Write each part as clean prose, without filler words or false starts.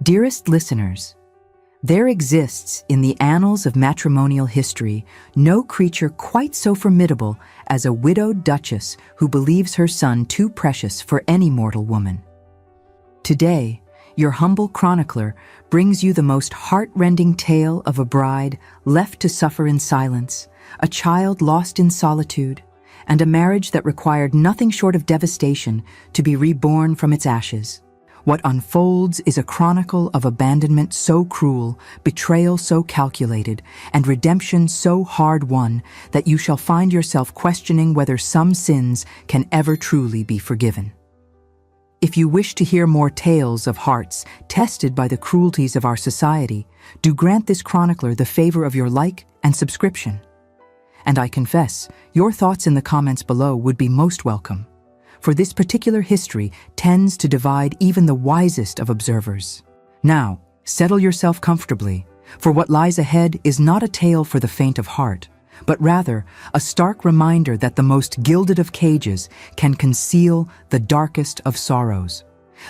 Dearest listeners, there exists in the annals of matrimonial history no creature quite so formidable as a widowed duchess who believes her son too precious for any mortal woman. Today, your humble chronicler brings you the most heart-rending tale of a bride left to suffer in silence, a child lost in solitude, and a marriage that required nothing short of devastation to be reborn from its ashes. What unfolds is a chronicle of abandonment so cruel, betrayal so calculated, and redemption so hard-won that you shall find yourself questioning whether some sins can ever truly be forgiven. If you wish to hear more tales of hearts tested by the cruelties of our society, do grant this chronicler the favor of your like and subscription. And I confess, your thoughts in the comments below would be most welcome, for this particular history tends to divide even the wisest of observers. Now, settle yourself comfortably, for what lies ahead is not a tale for the faint of heart, but rather a stark reminder that the most gilded of cages can conceal the darkest of sorrows.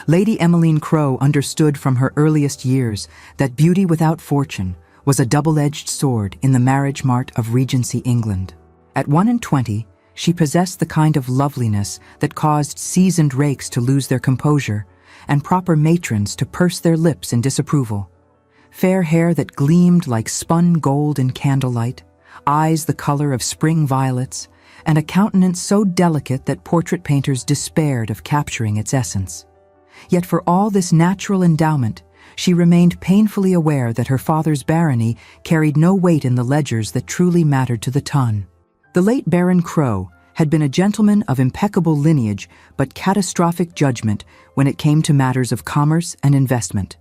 Lady Emmeline Crowe understood from her earliest years that beauty without fortune was a double-edged sword in the marriage mart of Regency England. At 21, she possessed the kind of loveliness that caused seasoned rakes to lose their composure and proper matrons to purse their lips in disapproval. Fair hair that gleamed like spun gold in candlelight, eyes the color of spring violets, and a countenance so delicate that portrait painters despaired of capturing its essence. Yet for all this natural endowment, she remained painfully aware that her father's barony carried no weight in the ledgers that truly mattered to the ton. The late Baron Crowe had been a gentleman of impeccable lineage but catastrophic judgment when it came to matters of commerce and investment.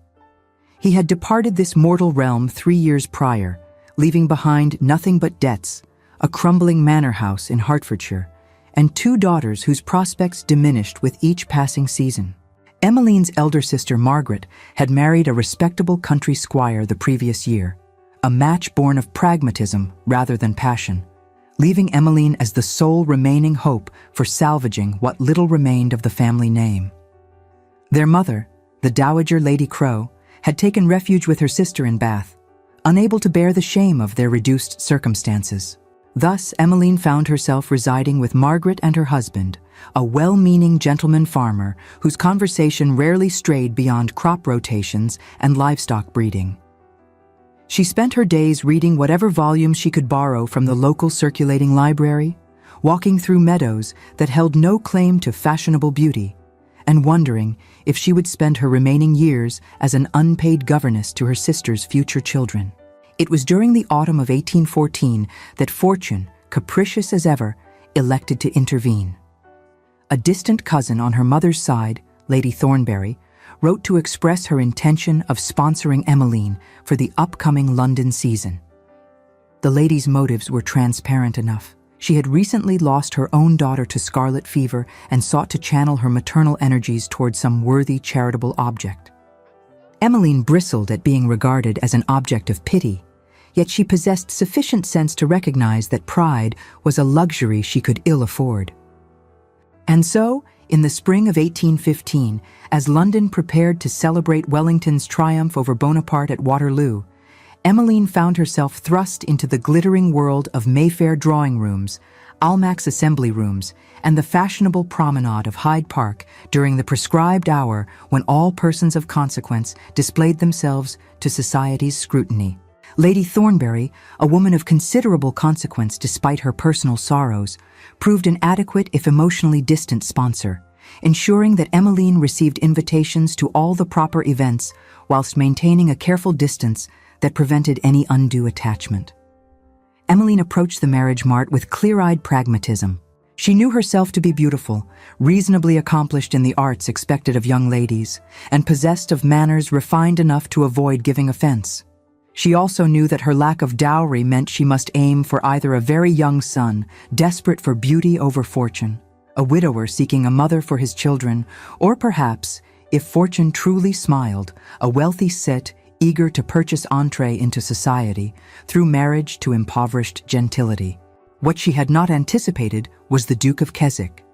He had departed this mortal realm 3 years prior, leaving behind nothing but debts, a crumbling manor house in Hertfordshire, and 2 daughters whose prospects diminished with each passing season. Emmeline's elder sister Margaret had married a respectable country squire the previous year, a match born of pragmatism rather than passion, leaving Emmeline as the sole remaining hope for salvaging what little remained of the family name. Their mother, the Dowager Lady Crowe, had taken refuge with her sister in Bath, unable to bear the shame of their reduced circumstances. Thus, Emmeline found herself residing with Margaret and her husband, a well-meaning gentleman farmer whose conversation rarely strayed beyond crop rotations and livestock breeding. She spent her days reading whatever volumes she could borrow from the local circulating library, walking through meadows that held no claim to fashionable beauty, and wondering if she would spend her remaining years as an unpaid governess to her sister's future children. It was during the autumn of 1814 that fortune, capricious as ever, elected to intervene. A distant cousin on her mother's side, Lady Thornbury, wrote to express her intention of sponsoring Emmeline for the upcoming London season. The lady's motives were transparent enough. She had recently lost her own daughter to scarlet fever and sought to channel her maternal energies toward some worthy charitable object. Emmeline bristled at being regarded as an object of pity, yet she possessed sufficient sense to recognize that pride was a luxury she could ill afford. And so, in the spring of 1815, as London prepared to celebrate Wellington's triumph over Bonaparte at Waterloo, Emmeline found herself thrust into the glittering world of Mayfair drawing rooms, Almack's assembly rooms, and the fashionable promenade of Hyde Park during the prescribed hour when all persons of consequence displayed themselves to society's scrutiny. Lady Thornbury, a woman of considerable consequence despite her personal sorrows, proved an adequate if emotionally distant sponsor, ensuring that Emmeline received invitations to all the proper events whilst maintaining a careful distance that prevented any undue attachment. Emmeline approached the marriage mart with clear-eyed pragmatism. She knew herself to be beautiful, reasonably accomplished in the arts expected of young ladies, and possessed of manners refined enough to avoid giving offense. She also knew that her lack of dowry meant she must aim for either a very young son, desperate for beauty over fortune, a widower seeking a mother for his children, or perhaps, if fortune truly smiled, a wealthy cit eager to purchase entree into society through marriage to impoverished gentility. What she had not anticipated was the Duke of Keswick.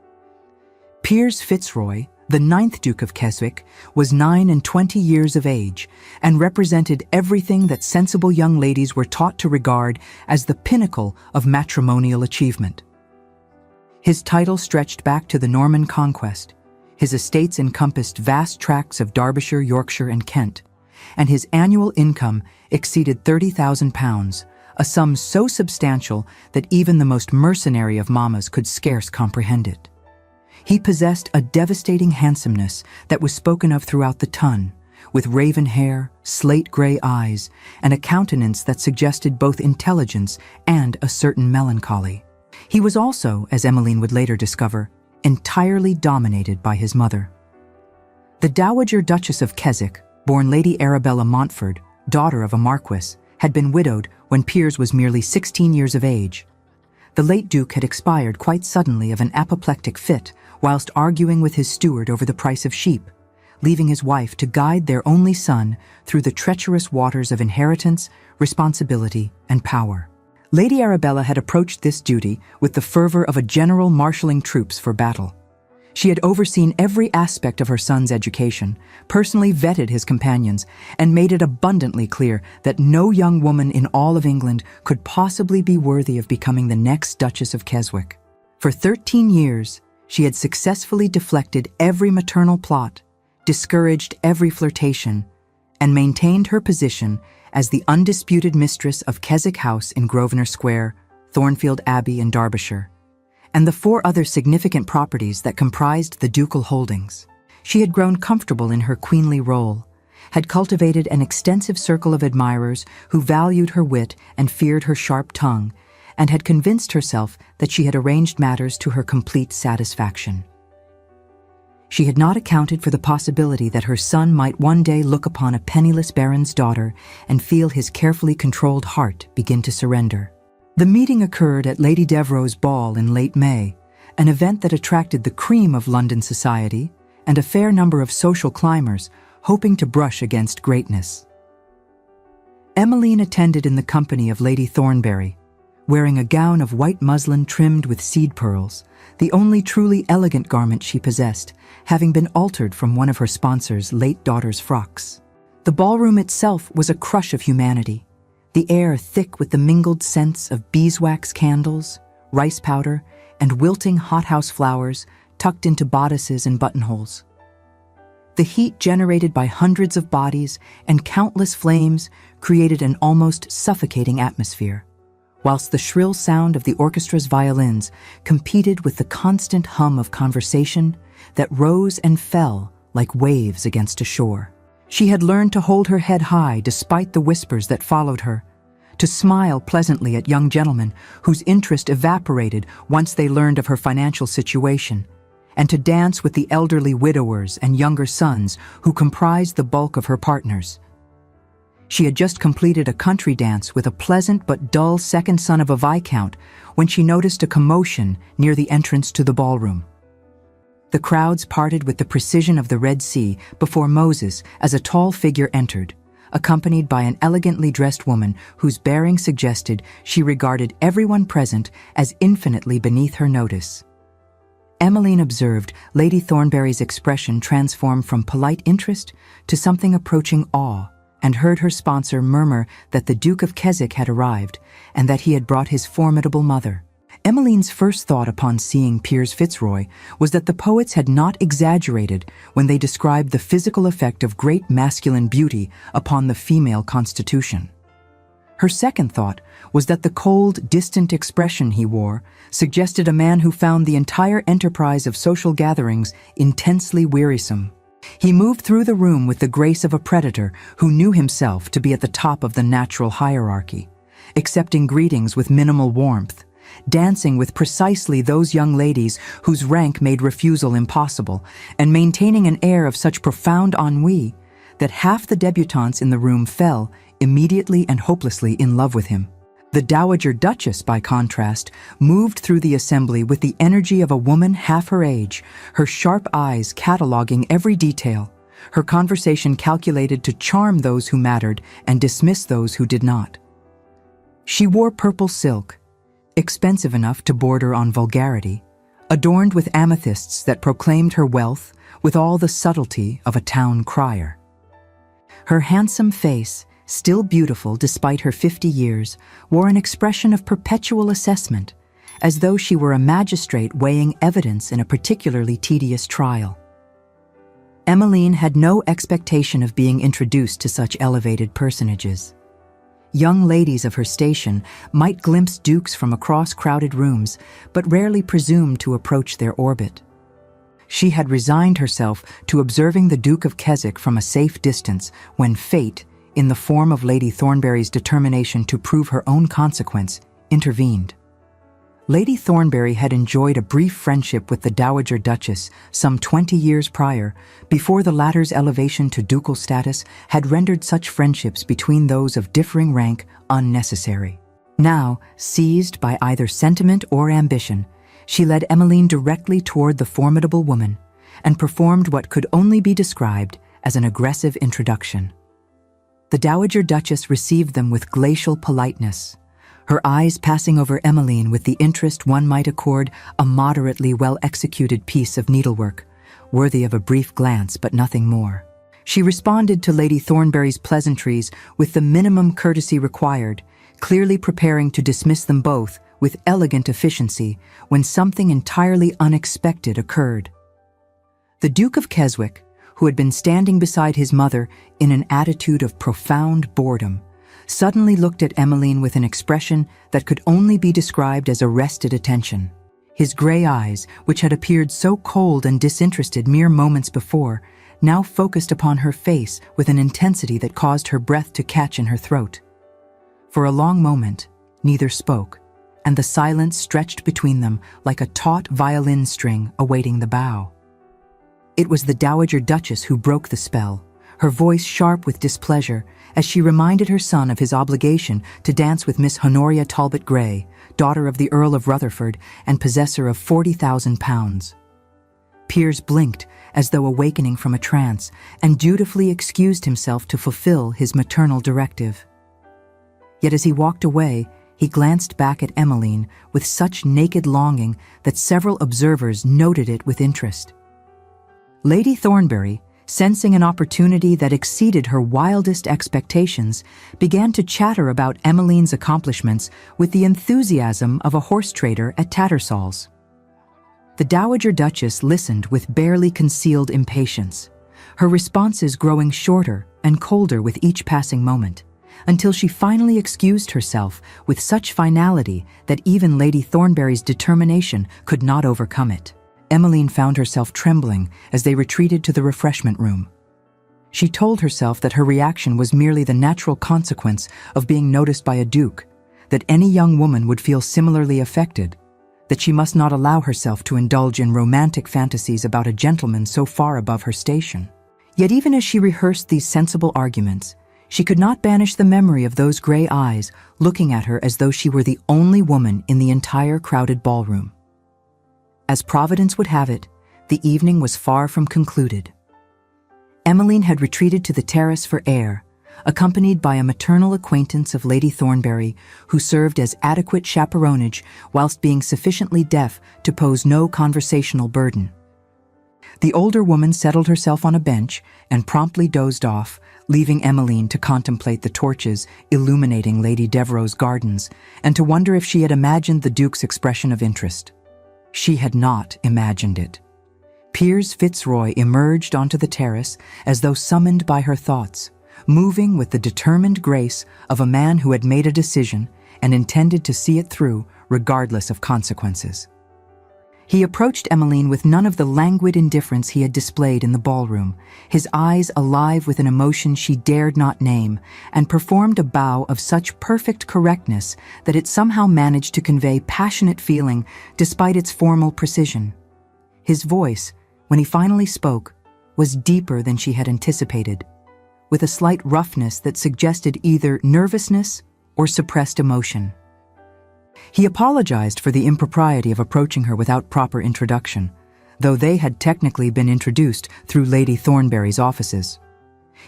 Piers Fitzroy, The ninth Duke of Keswick was 9 and 20 years of age and represented everything that sensible young ladies were taught to regard as the pinnacle of matrimonial achievement. His title stretched back to the Norman Conquest. His estates encompassed vast tracts of Derbyshire, Yorkshire, and Kent, and his annual income exceeded £30,000, a sum so substantial that even the most mercenary of mamas could scarce comprehend it. He possessed a devastating handsomeness that was spoken of throughout the ton, with raven hair, slate-gray eyes, and a countenance that suggested both intelligence and a certain melancholy. He was also, as Emmeline would later discover, entirely dominated by his mother. The Dowager Duchess of Keswick, born Lady Arabella Montford, daughter of a marquis, had been widowed when Piers was merely 16 years of age. The late Duke had expired quite suddenly of an apoplectic fit whilst arguing with his steward over the price of sheep, leaving his wife to guide their only son through the treacherous waters of inheritance, responsibility, and power. Lady Arabella had approached this duty with the fervor of a general marshalling troops for battle. She had overseen every aspect of her son's education, personally vetted his companions, and made it abundantly clear that no young woman in all of England could possibly be worthy of becoming the next Duchess of Keswick. For 13 years, she had successfully deflected every maternal plot, discouraged every flirtation, and maintained her position as the undisputed mistress of Keswick House in Grosvenor Square, Thornfield Abbey in Derbyshire, and the 4 other significant properties that comprised the ducal holdings. She had grown comfortable in her queenly role, had cultivated an extensive circle of admirers who valued her wit and feared her sharp tongue, and had convinced herself that she had arranged matters to her complete satisfaction. She had not accounted for the possibility that her son might one day look upon a penniless baron's daughter and feel his carefully controlled heart begin to surrender. The meeting occurred at Lady Devereux's ball in late May, an event that attracted the cream of London society and a fair number of social climbers hoping to brush against greatness. Emmeline attended in the company of Lady Thornbury, wearing a gown of white muslin trimmed with seed pearls, the only truly elegant garment she possessed, having been altered from one of her sponsor's late daughter's frocks. The ballroom itself was a crush of humanity, the air thick with the mingled scents of beeswax candles, rice powder, and wilting hothouse flowers tucked into bodices and buttonholes. The heat generated by hundreds of bodies and countless flames created an almost suffocating atmosphere, whilst the shrill sound of the orchestra's violins competed with the constant hum of conversation that rose and fell like waves against a shore. She had learned to hold her head high despite the whispers that followed her, to smile pleasantly at young gentlemen whose interest evaporated once they learned of her financial situation, and to dance with the elderly widowers and younger sons who comprised the bulk of her partners. She had just completed a country dance with a pleasant but dull second son of a viscount when she noticed a commotion near the entrance to the ballroom. The crowds parted with the precision of the Red Sea before Moses as a tall figure entered, accompanied by an elegantly dressed woman whose bearing suggested she regarded everyone present as infinitely beneath her notice. Emmeline observed Lady Thornbury's expression transform from polite interest to something approaching awe, and heard her sponsor murmur that the Duke of Keswick had arrived and that he had brought his formidable mother. Emmeline's first thought upon seeing Piers Fitzroy was that the poets had not exaggerated when they described the physical effect of great masculine beauty upon the female constitution. Her second thought was that the cold, distant expression he wore suggested a man who found the entire enterprise of social gatherings intensely wearisome. He moved through the room with the grace of a predator who knew himself to be at the top of the natural hierarchy, accepting greetings with minimal warmth, dancing with precisely those young ladies whose rank made refusal impossible, and maintaining an air of such profound ennui that half the debutantes in the room fell immediately and hopelessly in love with him. The Dowager Duchess, by contrast, moved through the assembly with the energy of a woman half her age, her sharp eyes cataloguing every detail, her conversation calculated to charm those who mattered and dismiss those who did not. She wore purple silk, expensive enough to border on vulgarity, adorned with amethysts that proclaimed her wealth with all the subtlety of a town crier. Her handsome face, still beautiful despite her 50 years, wore an expression of perpetual assessment, as though she were a magistrate weighing evidence in a particularly tedious trial. Emmeline had no expectation of being introduced to such elevated personages. Young ladies of her station might glimpse dukes from across crowded rooms, but rarely presumed to approach their orbit. She had resigned herself to observing the Duke of Keswick from a safe distance when fate, in the form of Lady Thornbury's determination to prove her own consequence, intervened. Lady Thornbury had enjoyed a brief friendship with the Dowager Duchess some 20 years prior, before the latter's elevation to ducal status had rendered such friendships between those of differing rank unnecessary. Now, seized by either sentiment or ambition, she led Emmeline directly toward the formidable woman and performed what could only be described as an aggressive introduction. The Dowager Duchess received them with glacial politeness, her eyes passing over Emmeline with the interest one might accord a moderately well-executed piece of needlework, worthy of a brief glance but nothing more. She responded to Lady Thornbury's pleasantries with the minimum courtesy required, clearly preparing to dismiss them both with elegant efficiency when something entirely unexpected occurred. The Duke of Keswick, who had been standing beside his mother in an attitude of profound boredom, suddenly looked at Emmeline with an expression that could only be described as arrested attention. His grey eyes, which had appeared so cold and disinterested mere moments before, now focused upon her face with an intensity that caused her breath to catch in her throat. For a long moment, neither spoke, and the silence stretched between them like a taut violin string awaiting the bow. It was the Dowager Duchess who broke the spell, her voice sharp with displeasure, as she reminded her son of his obligation to dance with Miss Honoria Talbot Grey, daughter of the Earl of Rutherford and possessor of £40,000. Piers blinked as though awakening from a trance and dutifully excused himself to fulfill his maternal directive. Yet as he walked away, he glanced back at Emmeline with such naked longing that several observers noted it with interest. Lady Thornbury, sensing an opportunity that exceeded her wildest expectations, began to chatter about Emmeline's accomplishments with the enthusiasm of a horse trader at Tattersall's. The Dowager Duchess listened with barely concealed impatience, her responses growing shorter and colder with each passing moment, until she finally excused herself with such finality that even Lady Thornbury's determination could not overcome it. Emmeline found herself trembling as they retreated to the refreshment room. She told herself that her reaction was merely the natural consequence of being noticed by a duke, that any young woman would feel similarly affected, that she must not allow herself to indulge in romantic fantasies about a gentleman so far above her station. Yet even as she rehearsed these sensible arguments, she could not banish the memory of those grey eyes looking at her as though she were the only woman in the entire crowded ballroom. As Providence would have it, the evening was far from concluded. Emmeline had retreated to the terrace for air, accompanied by a maternal acquaintance of Lady Thornbury, who served as adequate chaperonage whilst being sufficiently deaf to pose no conversational burden. The older woman settled herself on a bench and promptly dozed off, leaving Emmeline to contemplate the torches illuminating Lady Devereux's gardens and to wonder if she had imagined the Duke's expression of interest. She had not imagined it. Piers Fitzroy emerged onto the terrace as though summoned by her thoughts, moving with the determined grace of a man who had made a decision and intended to see it through regardless of consequences. He approached Emmeline with none of the languid indifference he had displayed in the ballroom, his eyes alive with an emotion she dared not name, and performed a bow of such perfect correctness that it somehow managed to convey passionate feeling despite its formal precision. His voice, when he finally spoke, was deeper than she had anticipated, with a slight roughness that suggested either nervousness or suppressed emotion. He apologized for the impropriety of approaching her without proper introduction, though they had technically been introduced through Lady Thornbury's offices.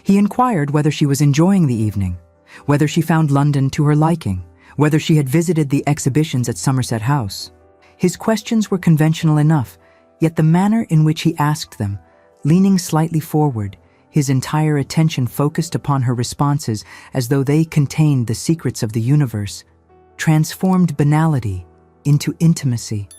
He inquired whether she was enjoying the evening, whether she found London to her liking, whether she had visited the exhibitions at Somerset House. His questions were conventional enough, yet the manner in which he asked them leaning slightly forward, his entire attention focused upon her responses as though they contained the secrets of the universe, transformed banality into intimacy.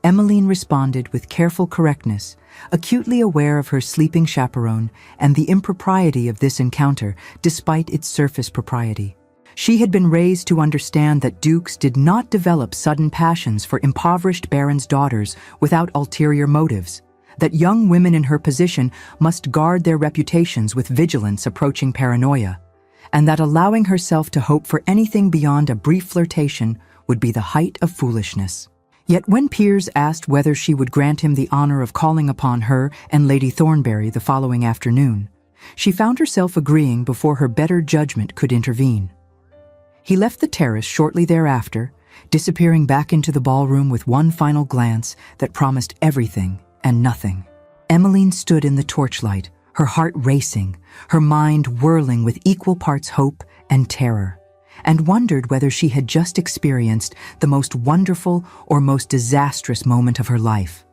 Emmeline responded with careful correctness, acutely aware of her sleeping chaperone and the impropriety of this encounter despite its surface propriety. She had been raised to understand that dukes did not develop sudden passions for impoverished barons' daughters without ulterior motives, that young women in her position must guard their reputations with vigilance approaching paranoia, and that allowing herself to hope for anything beyond a brief flirtation would be the height of foolishness. Yet when Piers asked whether she would grant him the honor of calling upon her and Lady Thornbury the following afternoon, she found herself agreeing before her better judgment could intervene. He left the terrace shortly thereafter, disappearing back into the ballroom with one final glance that promised everything and nothing. Emmeline stood in the torchlight, her heart racing, her mind whirling with equal parts hope and terror, and wondered whether she had just experienced the most wonderful or most disastrous moment of her life.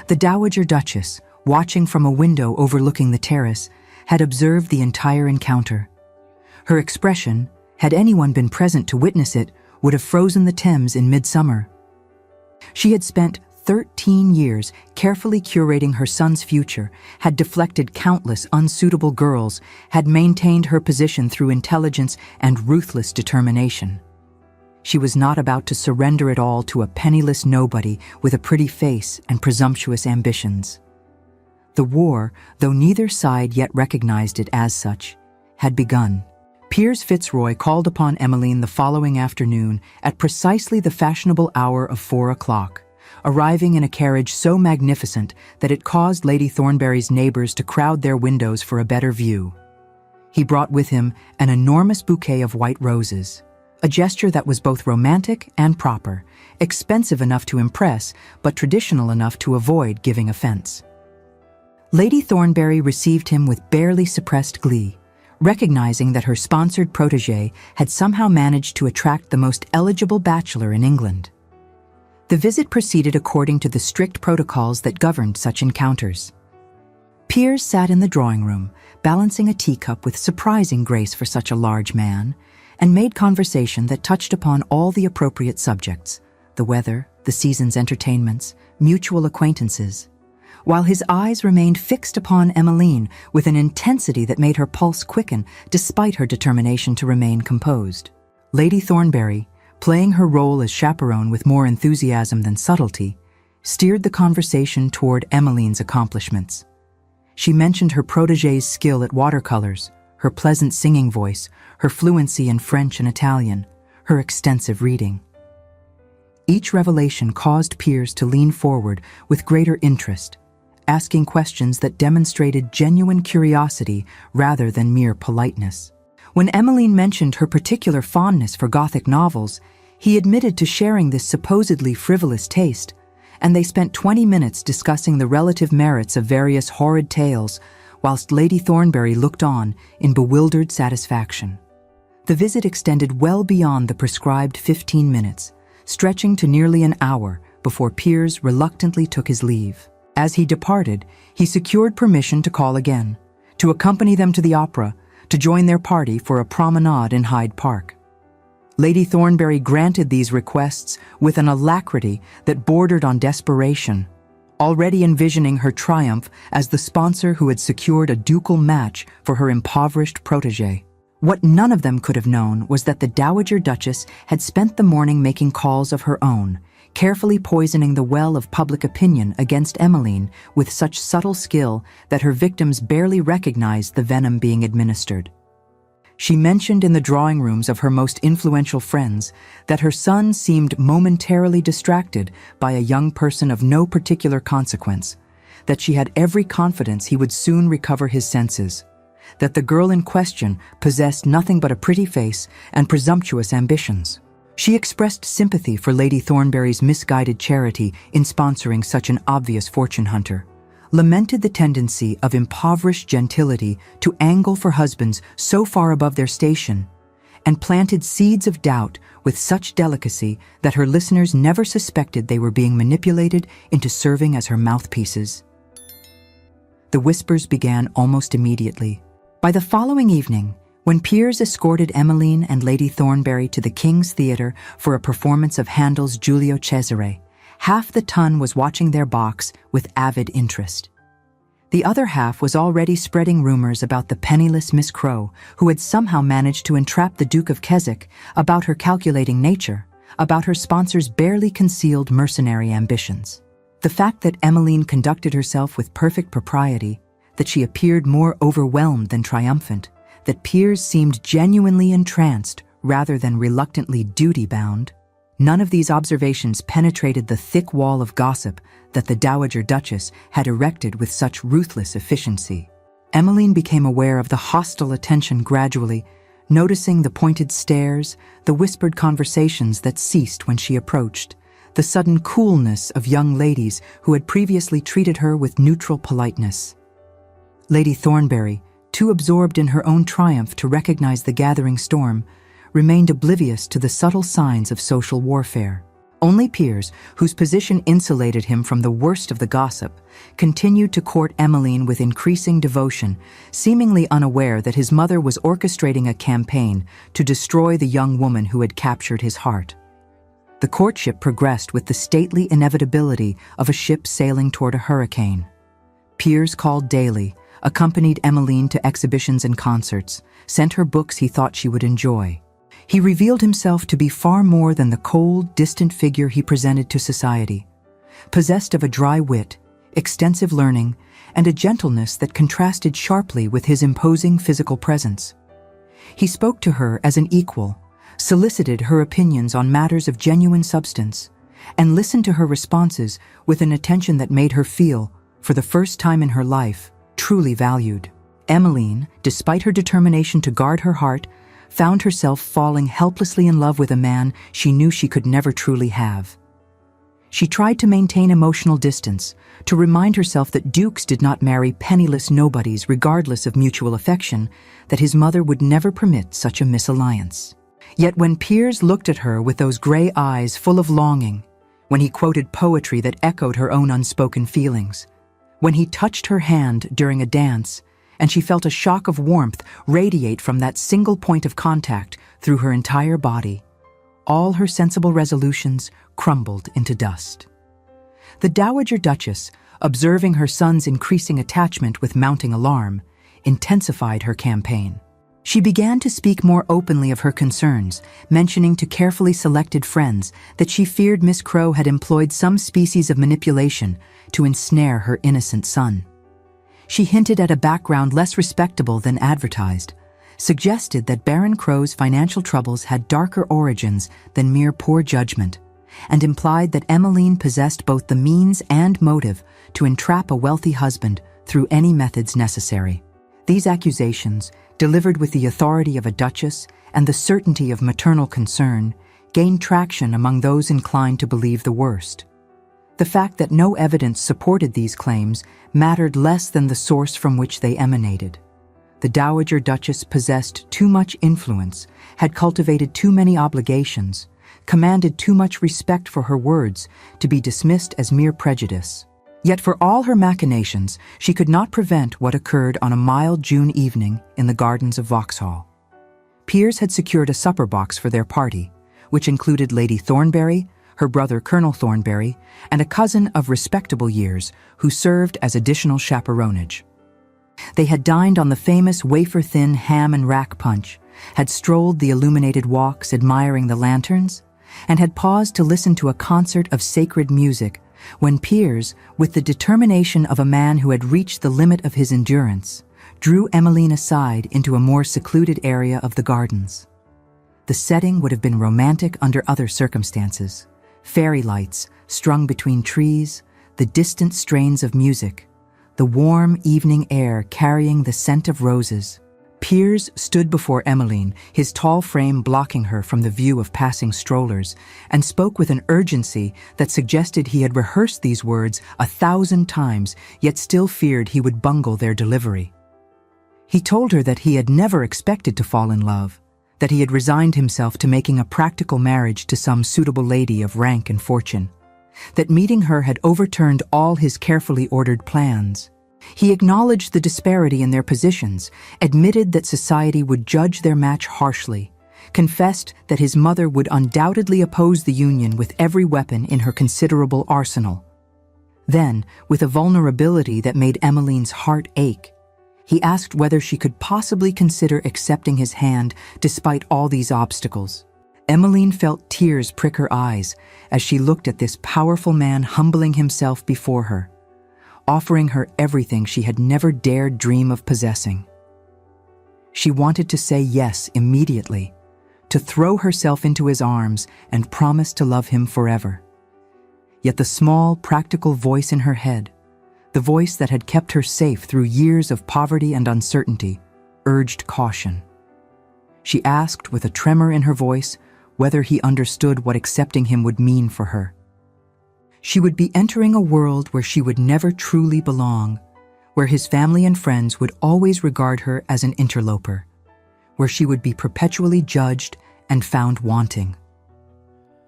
The Dowager Duchess, watching from a window overlooking the terrace, had observed the entire encounter. Her expression, had anyone been present to witness it, would have frozen the Thames in midsummer. She had spent 13 years carefully curating her son's future, had deflected countless unsuitable girls, had maintained her position through intelligence and ruthless determination. She was not about to surrender it all to a penniless nobody with a pretty face and presumptuous ambitions. The war, though neither side yet recognized it as such, had begun. Piers Fitzroy called upon Emmeline the following afternoon at precisely the fashionable hour of 4 o'clock, arriving in a carriage so magnificent that it caused Lady Thornbury's neighbors to crowd their windows for a better view. He brought with him an enormous bouquet of white roses, a gesture that was both romantic and proper, expensive enough to impress, but traditional enough to avoid giving offense. Lady Thornbury received him with barely suppressed glee, recognizing that her sponsored protégé had somehow managed to attract the most eligible bachelor in England. The visit proceeded according to the strict protocols that governed such encounters. Piers sat in the drawing room, balancing a teacup with surprising grace for such a large man, and made conversation that touched upon all the appropriate subjects: the weather, the season's entertainments, mutual acquaintances, while his eyes remained fixed upon Emmeline with an intensity that made her pulse quicken despite her determination to remain composed. Lady Thornbury, playing her role as chaperone with more enthusiasm than subtlety, steered the conversation toward Emmeline's accomplishments. She mentioned her protégé's skill at watercolors, her pleasant singing voice, her fluency in French and Italian, her extensive reading. Each revelation caused Piers to lean forward with greater interest, asking questions that demonstrated genuine curiosity rather than mere politeness. When Emmeline mentioned her particular fondness for Gothic novels, he admitted to sharing this supposedly frivolous taste, and they spent 20 minutes discussing the relative merits of various horrid tales, whilst Lady Thornbury looked on in bewildered satisfaction. The visit extended well beyond the prescribed 15 minutes, stretching to nearly an hour before Piers reluctantly took his leave. As he departed, he secured permission to call again, to accompany them to the opera, to join their party for a promenade in Hyde Park. Lady Thornbury granted these requests with an alacrity that bordered on desperation, already envisioning her triumph as the sponsor who had secured a ducal match for her impoverished protégé. What none of them could have known was that the Dowager Duchess had spent the morning making calls of her own, carefully poisoning the well of public opinion against Emmeline with such subtle skill that her victims barely recognized the venom being administered. She mentioned in the drawing rooms of her most influential friends that her son seemed momentarily distracted by a young person of no particular consequence, that she had every confidence he would soon recover his senses, that the girl in question possessed nothing but a pretty face and presumptuous ambitions. She expressed sympathy for Lady Thornbury's misguided charity in sponsoring such an obvious fortune hunter, lamented the tendency of impoverished gentility to angle for husbands so far above their station, and planted seeds of doubt with such delicacy that her listeners never suspected they were being manipulated into serving as her mouthpieces. The whispers began almost immediately. By the following evening, when Piers escorted Emmeline and Lady Thornbury to the King's Theatre for a performance of Handel's Giulio Cesare, half the ton was watching their box with avid interest. The other half was already spreading rumors about the penniless Miss Crowe, who had somehow managed to entrap the Duke of Keswick, about her calculating nature, about her sponsor's barely concealed mercenary ambitions. The fact that Emmeline conducted herself with perfect propriety, that she appeared more overwhelmed than triumphant, that Piers seemed genuinely entranced rather than reluctantly duty-bound, none of these observations penetrated the thick wall of gossip that the Dowager Duchess had erected with such ruthless efficiency. Emmeline became aware of the hostile attention gradually, noticing the pointed stares, the whispered conversations that ceased when she approached, the sudden coolness of young ladies who had previously treated her with neutral politeness. Lady Thornbury, too absorbed in her own triumph to recognize the gathering storm, remained oblivious to the subtle signs of social warfare. Only Piers, whose position insulated him from the worst of the gossip, continued to court Emmeline with increasing devotion, seemingly unaware that his mother was orchestrating a campaign to destroy the young woman who had captured his heart. The courtship progressed with the stately inevitability of a ship sailing toward a hurricane. Piers called daily, accompanied Emmeline to exhibitions and concerts, sent her books he thought she would enjoy. He revealed himself to be far more than the cold, distant figure he presented to society, possessed of a dry wit, extensive learning, and a gentleness that contrasted sharply with his imposing physical presence. He spoke to her as an equal, solicited her opinions on matters of genuine substance, and listened to her responses with an attention that made her feel, for the first time in her life, truly valued. Emmeline, despite her determination to guard her heart, found herself falling helplessly in love with a man she knew she could never truly have. She tried to maintain emotional distance, to remind herself that dukes did not marry penniless nobodies regardless of mutual affection, that his mother would never permit such a misalliance. Yet when Piers looked at her with those gray eyes full of longing, when he quoted poetry that echoed her own unspoken feelings, when he touched her hand during a dance, and she felt a shock of warmth radiate from that single point of contact through her entire body, all her sensible resolutions crumbled into dust. The Dowager Duchess, observing her son's increasing attachment with mounting alarm, intensified her campaign. She began to speak more openly of her concerns, mentioning to carefully selected friends that she feared Miss Crowe had employed some species of manipulation to ensnare her innocent son. She hinted at a background less respectable than advertised, suggested that Baron Crowe's financial troubles had darker origins than mere poor judgment, and implied that Emmeline possessed both the means and motive to entrap a wealthy husband through any methods necessary. These accusations, delivered with the authority of a duchess and the certainty of maternal concern, gained traction among those inclined to believe the worst. The fact that no evidence supported these claims mattered less than the source from which they emanated. The Dowager Duchess possessed too much influence, had cultivated too many obligations, commanded too much respect for her words to be dismissed as mere prejudice. Yet for all her machinations, she could not prevent what occurred on a mild June evening in the gardens of Vauxhall. Piers had secured a supper box for their party, which included Lady Thornbury, her brother Colonel Thornbury, and a cousin of respectable years who served as additional chaperonage. They had dined on the famous wafer-thin ham and rack punch, had strolled the illuminated walks admiring the lanterns, and had paused to listen to a concert of sacred music when Piers, with the determination of a man who had reached the limit of his endurance, drew Emmeline aside into a more secluded area of the gardens. The setting would have been romantic under other circumstances. Fairy lights strung between trees, the distant strains of music, the warm evening air carrying the scent of roses. Piers stood before Emmeline, his tall frame blocking her from the view of passing strollers, and spoke with an urgency that suggested he had rehearsed these words 1,000 times, yet still feared he would bungle their delivery. He told her that he had never expected to fall in love, that he had resigned himself to making a practical marriage to some suitable lady of rank and fortune, that meeting her had overturned all his carefully ordered plans. He acknowledged the disparity in their positions, admitted that society would judge their match harshly, confessed that his mother would undoubtedly oppose the union with every weapon in her considerable arsenal. Then, with a vulnerability that made Emmeline's heart ache, he asked whether she could possibly consider accepting his hand despite all these obstacles. Emmeline felt tears prick her eyes as she looked at this powerful man humbling himself before her, offering her everything she had never dared dream of possessing. She wanted to say yes immediately, to throw herself into his arms and promise to love him forever. Yet the small, practical voice in her head, the voice that had kept her safe through years of poverty and uncertainty, urged caution. She asked with a tremor in her voice whether he understood what accepting him would mean for her. She would be entering a world where she would never truly belong, where his family and friends would always regard her as an interloper, where she would be perpetually judged and found wanting.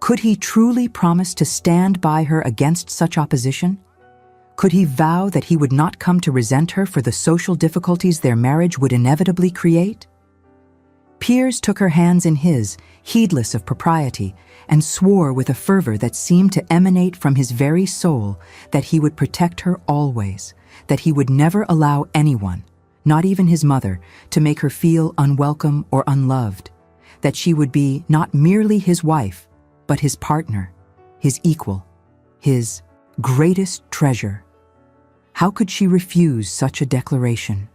Could he truly promise to stand by her against such opposition? Could he vow that he would not come to resent her for the social difficulties their marriage would inevitably create? Piers took her hands in his, heedless of propriety, and swore with a fervor that seemed to emanate from his very soul that he would protect her always, that he would never allow anyone, not even his mother, to make her feel unwelcome or unloved, that she would be not merely his wife, but his partner, his equal, his greatest treasure. How could she refuse such a declaration?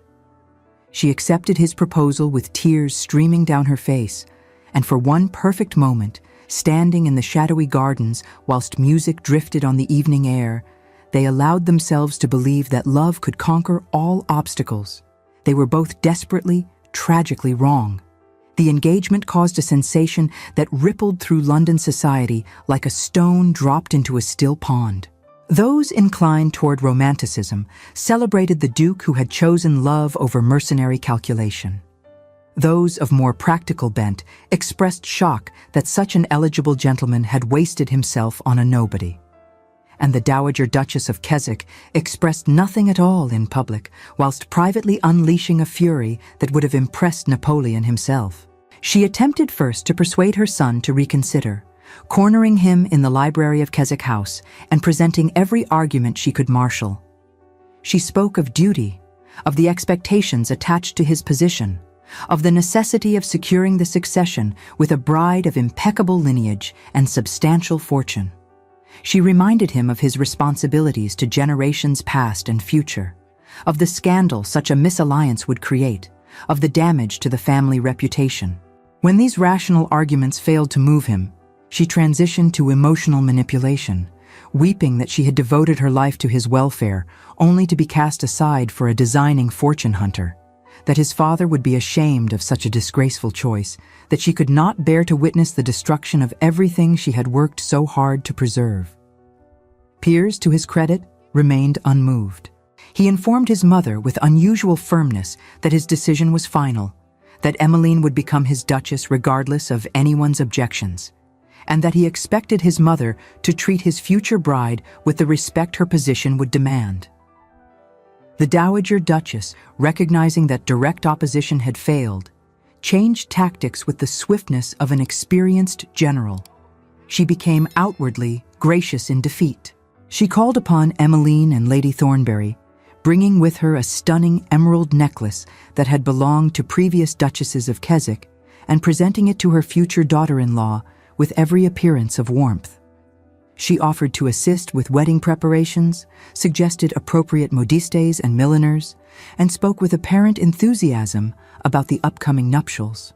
She accepted his proposal with tears streaming down her face, and for one perfect moment, standing in the shadowy gardens whilst music drifted on the evening air, they allowed themselves to believe that love could conquer all obstacles. They were both desperately, tragically wrong. The engagement caused a sensation that rippled through London society like a stone dropped into a still pond. Those inclined toward romanticism celebrated the Duke who had chosen love over mercenary calculation. Those of more practical bent expressed shock that such an eligible gentleman had wasted himself on a nobody. And the Dowager Duchess of Keswick expressed nothing at all in public, whilst privately unleashing a fury that would have impressed Napoleon himself. She attempted first to persuade her son to reconsider, cornering him in the library of Keswick House and presenting every argument she could marshal. She spoke of duty, of the expectations attached to his position, of the necessity of securing the succession with a bride of impeccable lineage and substantial fortune. She reminded him of his responsibilities to generations past and future, of the scandal such a misalliance would create, of the damage to the family reputation. When these rational arguments failed to move him, she transitioned to emotional manipulation, weeping that she had devoted her life to his welfare only to be cast aside for a designing fortune hunter, that his father would be ashamed of such a disgraceful choice, that she could not bear to witness the destruction of everything she had worked so hard to preserve. Piers, to his credit, remained unmoved. He informed his mother with unusual firmness that his decision was final, that Emmeline would become his duchess regardless of anyone's objections, and that he expected his mother to treat his future bride with the respect her position would demand. The Dowager Duchess, recognizing that direct opposition had failed, changed tactics with the swiftness of an experienced general. She became outwardly gracious in defeat. She called upon Emmeline and Lady Thornbury, bringing with her a stunning emerald necklace that had belonged to previous duchesses of Keswick, and presenting it to her future daughter-in-law with every appearance of warmth. She offered to assist with wedding preparations, suggested appropriate modistes and milliners, and spoke with apparent enthusiasm about the upcoming nuptials.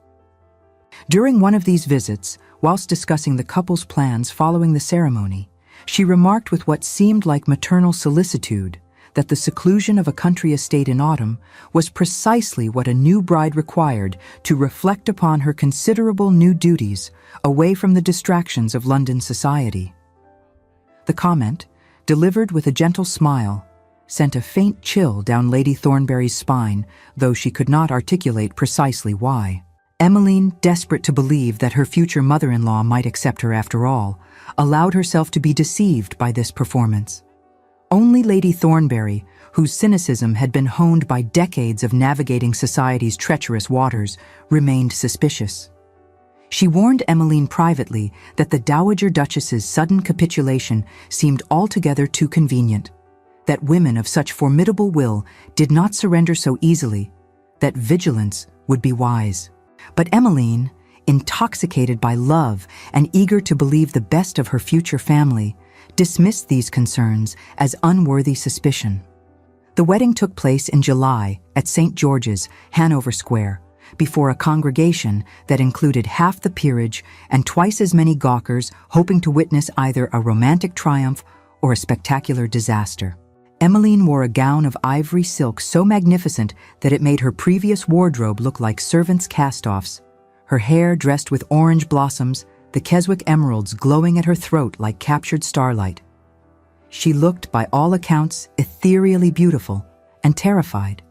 During one of these visits, whilst discussing the couple's plans following the ceremony, she remarked with what seemed like maternal solicitude that the seclusion of a country estate in autumn was precisely what a new bride required to reflect upon her considerable new duties away from the distractions of London society. The comment, delivered with a gentle smile, sent a faint chill down Lady Thornbury's spine, though she could not articulate precisely why. Emmeline, desperate to believe that her future mother-in-law might accept her after all, allowed herself to be deceived by this performance. Only Lady Thornbury, whose cynicism had been honed by decades of navigating society's treacherous waters, remained suspicious. She warned Emmeline privately that the Dowager Duchess's sudden capitulation seemed altogether too convenient, that women of such formidable will did not surrender so easily, that vigilance would be wise. But Emmeline, intoxicated by love and eager to believe the best of her future family, dismissed these concerns as unworthy suspicion. The wedding took place in July at St. George's, Hanover Square, before a congregation that included half the peerage and twice as many gawkers hoping to witness either a romantic triumph or a spectacular disaster. Emmeline wore a gown of ivory silk so magnificent that it made her previous wardrobe look like servants' cast-offs, her hair dressed with orange blossoms, the Keswick emeralds glowing at her throat like captured starlight. She looked, by all accounts, ethereally beautiful and terrified.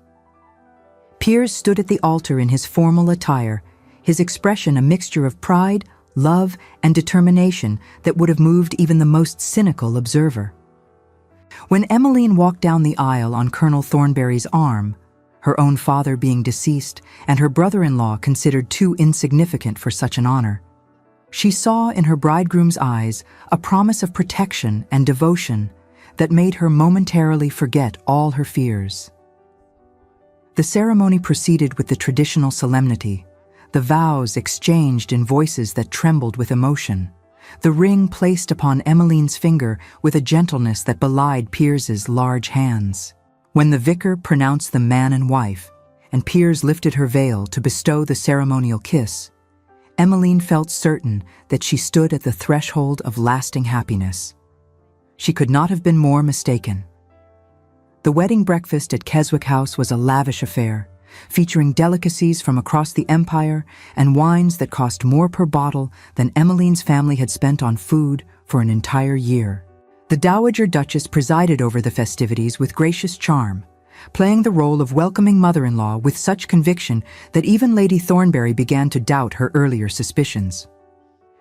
Piers stood at the altar in his formal attire, his expression a mixture of pride, love, and determination that would have moved even the most cynical observer. When Emmeline walked down the aisle on Colonel Thornbury's arm, her own father being deceased and her brother-in-law considered too insignificant for such an honor, she saw in her bridegroom's eyes a promise of protection and devotion that made her momentarily forget all her fears. The ceremony proceeded with the traditional solemnity, the vows exchanged in voices that trembled with emotion, the ring placed upon Emmeline's finger with a gentleness that belied Piers's large hands. When the vicar pronounced them man and wife, and Piers lifted her veil to bestow the ceremonial kiss, Emmeline felt certain that she stood at the threshold of lasting happiness. She could not have been more mistaken. The wedding breakfast at Keswick House was a lavish affair, featuring delicacies from across the empire and wines that cost more per bottle than Emmeline's family had spent on food for an entire year. The Dowager Duchess presided over the festivities with gracious charm, playing the role of welcoming mother-in-law with such conviction that even Lady Thornbury began to doubt her earlier suspicions.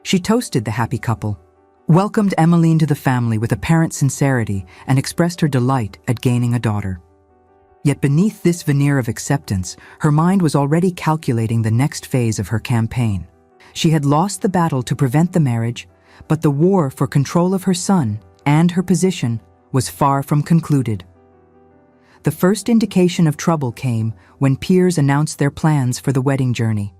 She toasted the happy couple, welcomed Emmeline to the family with apparent sincerity, and expressed her delight at gaining a daughter. Yet beneath this veneer of acceptance, her mind was already calculating the next phase of her campaign. She had lost the battle to prevent the marriage, but the war for control of her son and her position was far from concluded. The first indication of trouble came when Piers announced their plans for the wedding journey.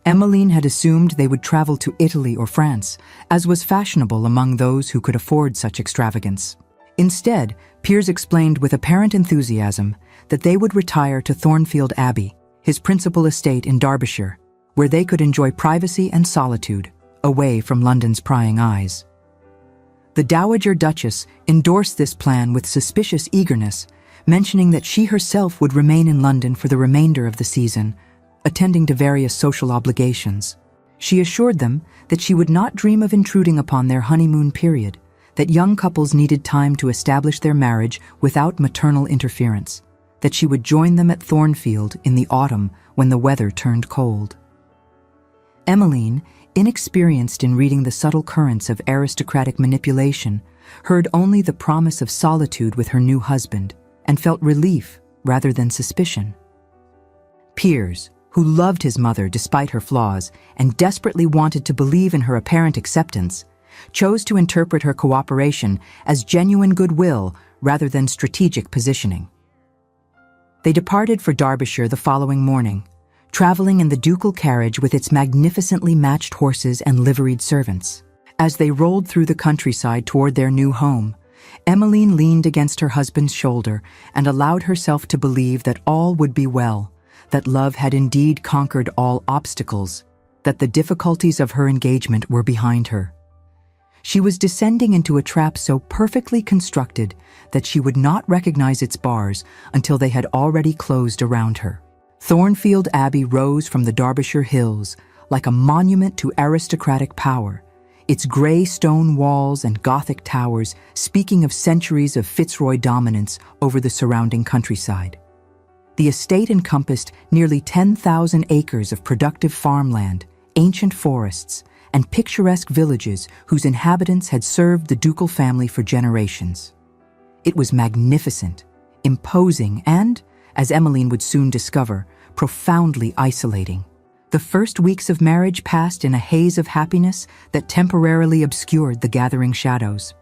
Emmeline had assumed they would travel to Italy or France, as was fashionable among those who could afford such extravagance. Instead, Piers explained with apparent enthusiasm that they would retire to Thornfield Abbey, his principal estate in Derbyshire, where they could enjoy privacy and solitude, away from London's prying eyes. The Dowager Duchess endorsed this plan with suspicious eagerness, mentioning that she herself would remain in London for the remainder of the season, attending to various social obligations. She assured them that she would not dream of intruding upon their honeymoon period, that young couples needed time to establish their marriage without maternal interference, that she would join them at Thornfield in the autumn when the weather turned cold. Emmeline, inexperienced in reading the subtle currents of aristocratic manipulation, heard only the promise of solitude with her new husband, and felt relief rather than suspicion. Piers, who loved his mother despite her flaws and desperately wanted to believe in her apparent acceptance, chose to interpret her cooperation as genuine goodwill rather than strategic positioning. They departed for Derbyshire the following morning, traveling in the ducal carriage with its magnificently matched horses and liveried servants. As they rolled through the countryside toward their new home, Emmeline leaned against her husband's shoulder and allowed herself to believe that all would be well, that love had indeed conquered all obstacles, that the difficulties of her engagement were behind her. She was descending into a trap so perfectly constructed that she would not recognize its bars until they had already closed around her. Thornfield Abbey rose from the Derbyshire hills like a monument to aristocratic power, its grey stone walls and Gothic towers speaking of centuries of Fitzroy dominance over the surrounding countryside. The estate encompassed nearly 10,000 acres of productive farmland, ancient forests, and picturesque villages whose inhabitants had served the ducal family for generations. It was magnificent, imposing and, as Emmeline would soon discover, profoundly isolating. The first weeks of marriage passed in a haze of happiness that temporarily obscured the gathering shadows.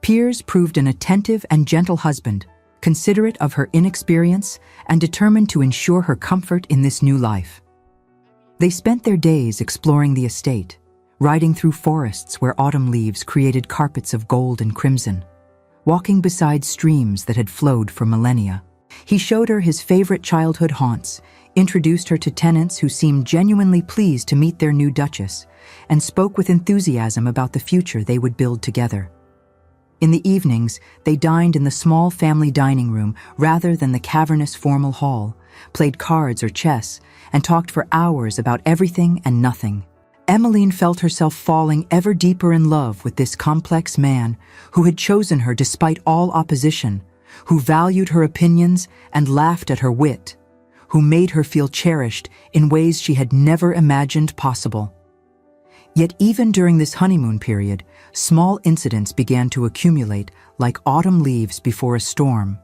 Piers proved an attentive and gentle husband, considerate of her inexperience and determined to ensure her comfort in this new life. They spent their days exploring the estate, riding through forests where autumn leaves created carpets of gold and crimson, walking beside streams that had flowed for millennia. He showed her his favorite childhood haunts, introduced her to tenants who seemed genuinely pleased to meet their new duchess, and spoke with enthusiasm about the future they would build together. In the evenings, they dined in the small family dining room rather than the cavernous formal hall, played cards or chess, and talked for hours about everything and nothing. Emmeline felt herself falling ever deeper in love with this complex man who had chosen her despite all opposition, who valued her opinions and laughed at her wit, who made her feel cherished in ways she had never imagined possible. Yet even during this honeymoon period, small incidents began to accumulate like autumn leaves before a storm.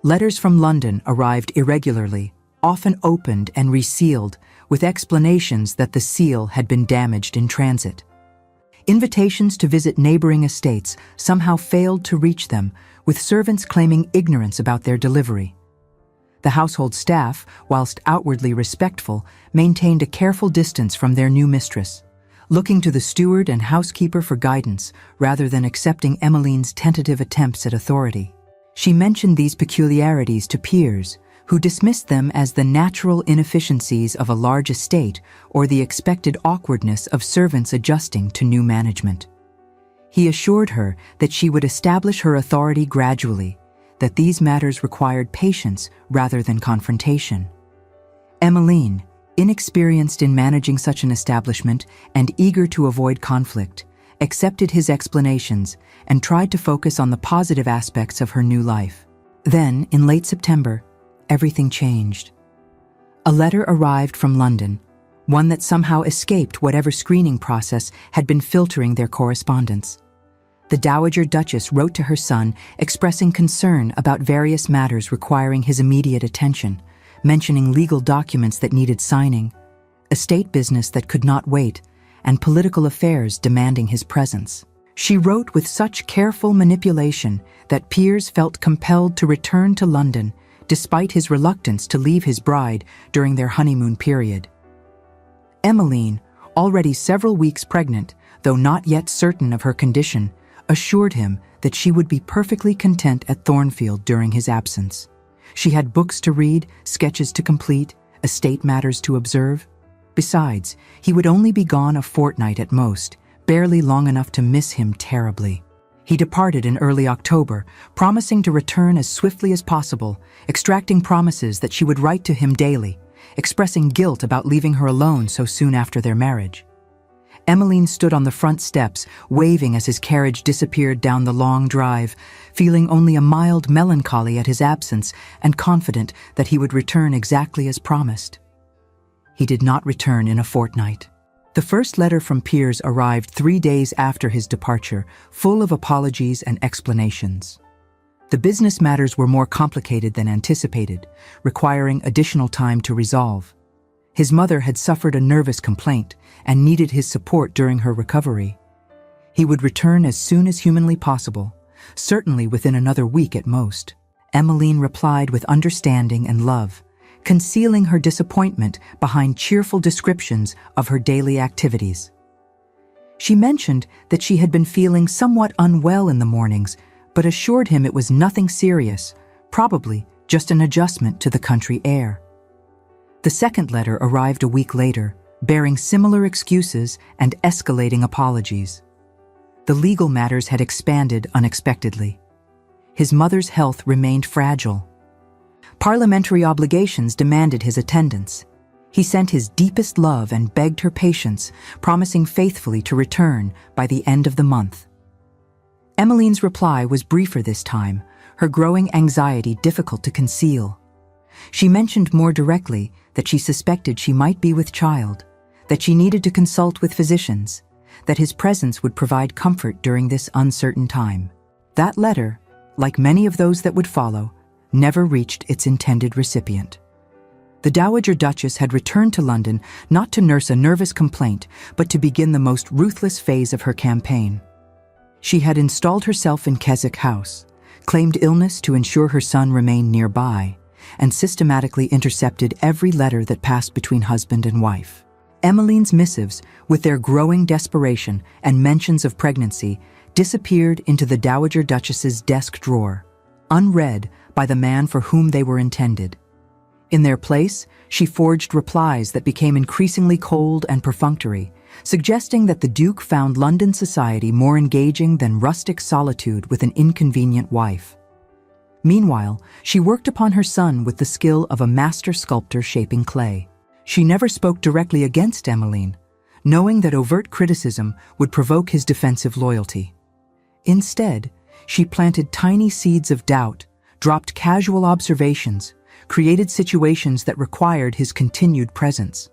Letters from London arrived irregularly, often opened and resealed, with explanations that the seal had been damaged in transit. Invitations to visit neighboring estates somehow failed to reach them, with servants claiming ignorance about their delivery. The household staff, whilst outwardly respectful, maintained a careful distance from their new mistress, looking to the steward and housekeeper for guidance rather than accepting Emmeline's tentative attempts at authority. She mentioned these peculiarities to Piers, who dismissed them as the natural inefficiencies of a large estate or the expected awkwardness of servants adjusting to new management. He assured her that she would establish her authority gradually, that these matters required patience rather than confrontation. Emmeline, inexperienced in managing such an establishment and eager to avoid conflict, accepted his explanations and tried to focus on the positive aspects of her new life. Then, in late September, everything changed. A letter arrived from London, one that somehow escaped whatever screening process had been filtering their correspondence. The Dowager Duchess wrote to her son expressing concern about various matters requiring his immediate attention, mentioning legal documents that needed signing, estate business that could not wait, and political affairs demanding his presence. She wrote with such careful manipulation that Piers felt compelled to return to London despite his reluctance to leave his bride during their honeymoon period. Emmeline, already several weeks pregnant, though not yet certain of her condition, assured him that she would be perfectly content at Thornfield during his absence. She had books to read, sketches to complete, estate matters to observe. Besides, he would only be gone a fortnight at most, barely long enough to miss him terribly. He departed in early October, promising to return as swiftly as possible, extracting promises that she would write to him daily, expressing guilt about leaving her alone so soon after their marriage. Emmeline stood on the front steps, waving as his carriage disappeared down the long drive, feeling only a mild melancholy at his absence and confident that he would return exactly as promised. He did not return in a fortnight. The first letter from Piers arrived 3 days after his departure, full of apologies and explanations. The business matters were more complicated than anticipated, requiring additional time to resolve. His mother had suffered a nervous complaint and needed his support during her recovery. He would return as soon as humanly possible, certainly within another week at most. Emmeline replied with understanding and love, concealing her disappointment behind cheerful descriptions of her daily activities. She mentioned that she had been feeling somewhat unwell in the mornings, but assured him it was nothing serious, probably just an adjustment to the country air. The second letter arrived a week later, bearing similar excuses and escalating apologies. The legal matters had expanded unexpectedly. His mother's health remained fragile. Parliamentary obligations demanded his attendance. He sent his deepest love and begged her patience, promising faithfully to return by the end of the month. Emmeline's reply was briefer this time, her growing anxiety difficult to conceal. She mentioned more directly that she suspected she might be with child, that she needed to consult with physicians, that his presence would provide comfort during this uncertain time. That letter, like many of those that would follow, never reached its intended recipient. The Dowager Duchess had returned to London not to nurse a nervous complaint, but to begin the most ruthless phase of her campaign. She had installed herself in Keswick House, claimed illness to ensure her son remained nearby, and systematically intercepted every letter that passed between husband and wife. Emmeline's missives, with their growing desperation and mentions of pregnancy, disappeared into the Dowager Duchess's desk drawer, unread by the man for whom they were intended. In their place, she forged replies that became increasingly cold and perfunctory, suggesting that the Duke found London society more engaging than rustic solitude with an inconvenient wife. Meanwhile, she worked upon her son with the skill of a master sculptor shaping clay. She never spoke directly against Emmeline, knowing that overt criticism would provoke his defensive loyalty. Instead, she planted tiny seeds of doubt, dropped casual observations, created situations that required his continued presence.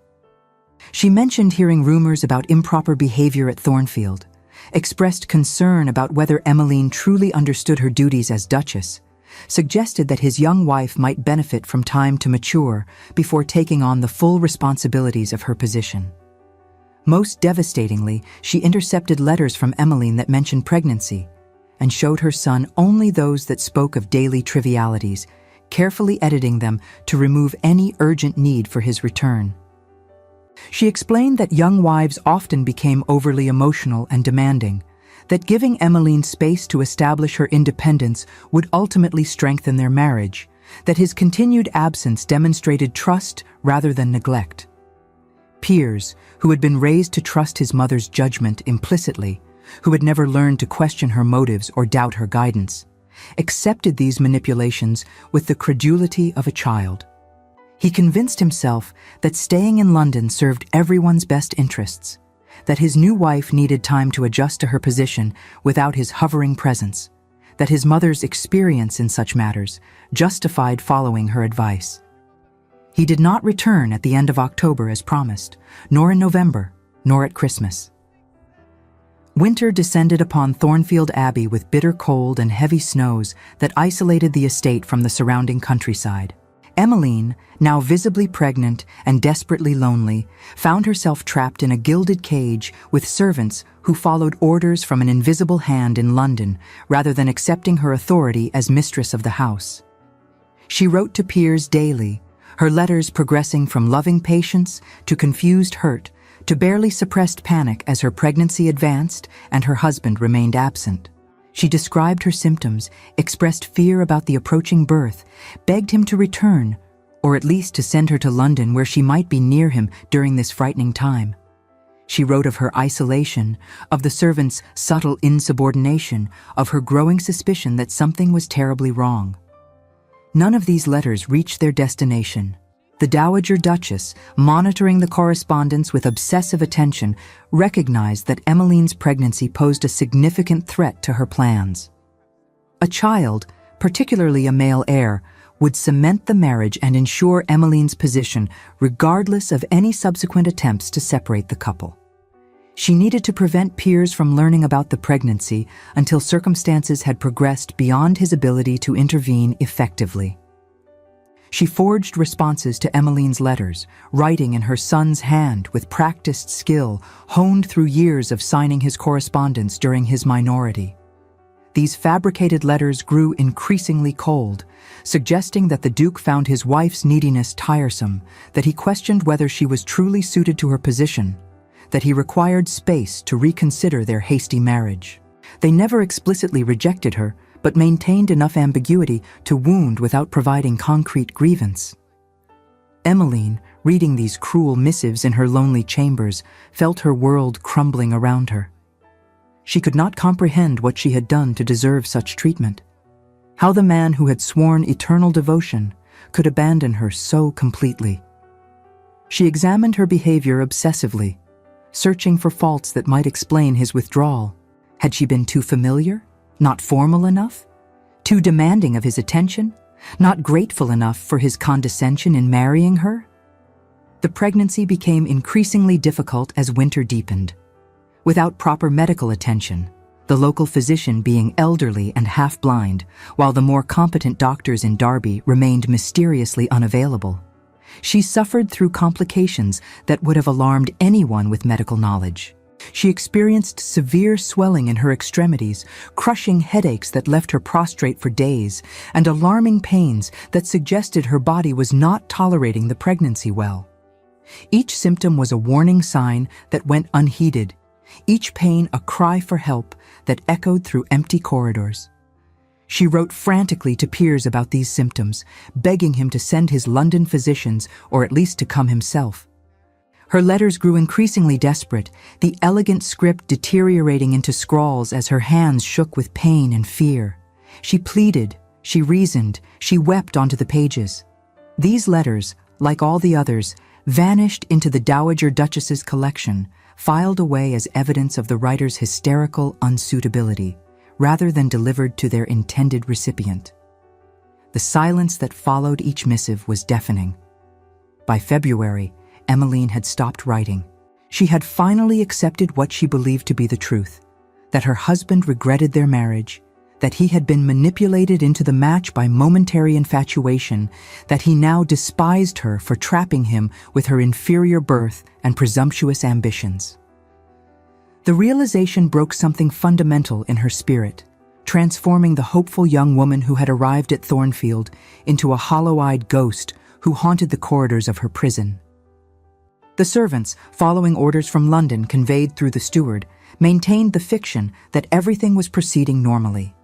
She mentioned hearing rumors about improper behavior at Thornfield, expressed concern about whether Emmeline truly understood her duties as Duchess, suggested that his young wife might benefit from time to mature before taking on the full responsibilities of her position. Most devastatingly, she intercepted letters from Emmeline that mentioned pregnancy, and showed her son only those that spoke of daily trivialities, carefully editing them to remove any urgent need for his return. She explained that young wives often became overly emotional and demanding, that giving Emmeline space to establish her independence would ultimately strengthen their marriage, that his continued absence demonstrated trust rather than neglect. Piers, who had been raised to trust his mother's judgment implicitly, who had never learned to question her motives or doubt her guidance, accepted these manipulations with the credulity of a child. He convinced himself that staying in London served everyone's best interests, that his new wife needed time to adjust to her position without his hovering presence, that his mother's experience in such matters justified following her advice. He did not return at the end of October as promised, nor in November, nor at Christmas. Winter descended upon Thornfield Abbey with bitter cold and heavy snows that isolated the estate from the surrounding countryside. Emmeline, now visibly pregnant and desperately lonely, found herself trapped in a gilded cage with servants who followed orders from an invisible hand in London rather than accepting her authority as mistress of the house. She wrote to Piers daily, her letters progressing from loving patience to confused hurt, to barely suppressed panic as her pregnancy advanced and her husband remained absent. She described her symptoms, expressed fear about the approaching birth, begged him to return, or at least to send her to London where she might be near him during this frightening time. She wrote of her isolation, of the servants' subtle insubordination, of her growing suspicion that something was terribly wrong. None of these letters reached their destination. The Dowager Duchess, monitoring the correspondence with obsessive attention, recognized that Emmeline's pregnancy posed a significant threat to her plans. A child, particularly a male heir, would cement the marriage and ensure Emmeline's position regardless of any subsequent attempts to separate the couple. She needed to prevent Piers from learning about the pregnancy until circumstances had progressed beyond his ability to intervene effectively. She forged responses to Emmeline's letters, writing in her son's hand with practiced skill honed through years of signing his correspondence during his minority. These fabricated letters grew increasingly cold, suggesting that the Duke found his wife's neediness tiresome, that he questioned whether she was truly suited to her position, that he required space to reconsider their hasty marriage. They never explicitly rejected her, but maintained enough ambiguity to wound without providing concrete grievance. Emmeline, reading these cruel missives in her lonely chambers, felt her world crumbling around her. She could not comprehend what she had done to deserve such treatment. How the man who had sworn eternal devotion could abandon her so completely. She examined her behavior obsessively, searching for faults that might explain his withdrawal. Had she been too familiar? Not formal enough? Too demanding of his attention? Not grateful enough for his condescension in marrying her? The pregnancy became increasingly difficult as winter deepened. Without proper medical attention, the local physician being elderly and half-blind, while the more competent doctors in Derby remained mysteriously unavailable. She suffered through complications that would have alarmed anyone with medical knowledge. She experienced severe swelling in her extremities, crushing headaches that left her prostrate for days, and alarming pains that suggested her body was not tolerating the pregnancy well. Each symptom was a warning sign that went unheeded, each pain a cry for help that echoed through empty corridors. She wrote frantically to Piers about these symptoms, begging him to send his London physicians or at least to come himself. Her letters grew increasingly desperate, the elegant script deteriorating into scrawls as her hands shook with pain and fear. She pleaded, she reasoned, she wept onto the pages. These letters, like all the others, vanished into the Dowager Duchess's collection, filed away as evidence of the writer's hysterical unsuitability, rather than delivered to their intended recipient. The silence that followed each missive was deafening. By February, Emmeline had stopped writing. She had finally accepted what she believed to be the truth, that her husband regretted their marriage, that he had been manipulated into the match by momentary infatuation, that he now despised her for trapping him with her inferior birth and presumptuous ambitions. The realization broke something fundamental in her spirit, transforming the hopeful young woman who had arrived at Thornfield into a hollow-eyed ghost who haunted the corridors of her prison. The servants, following orders from London conveyed through the steward, maintained the fiction that everything was proceeding normally.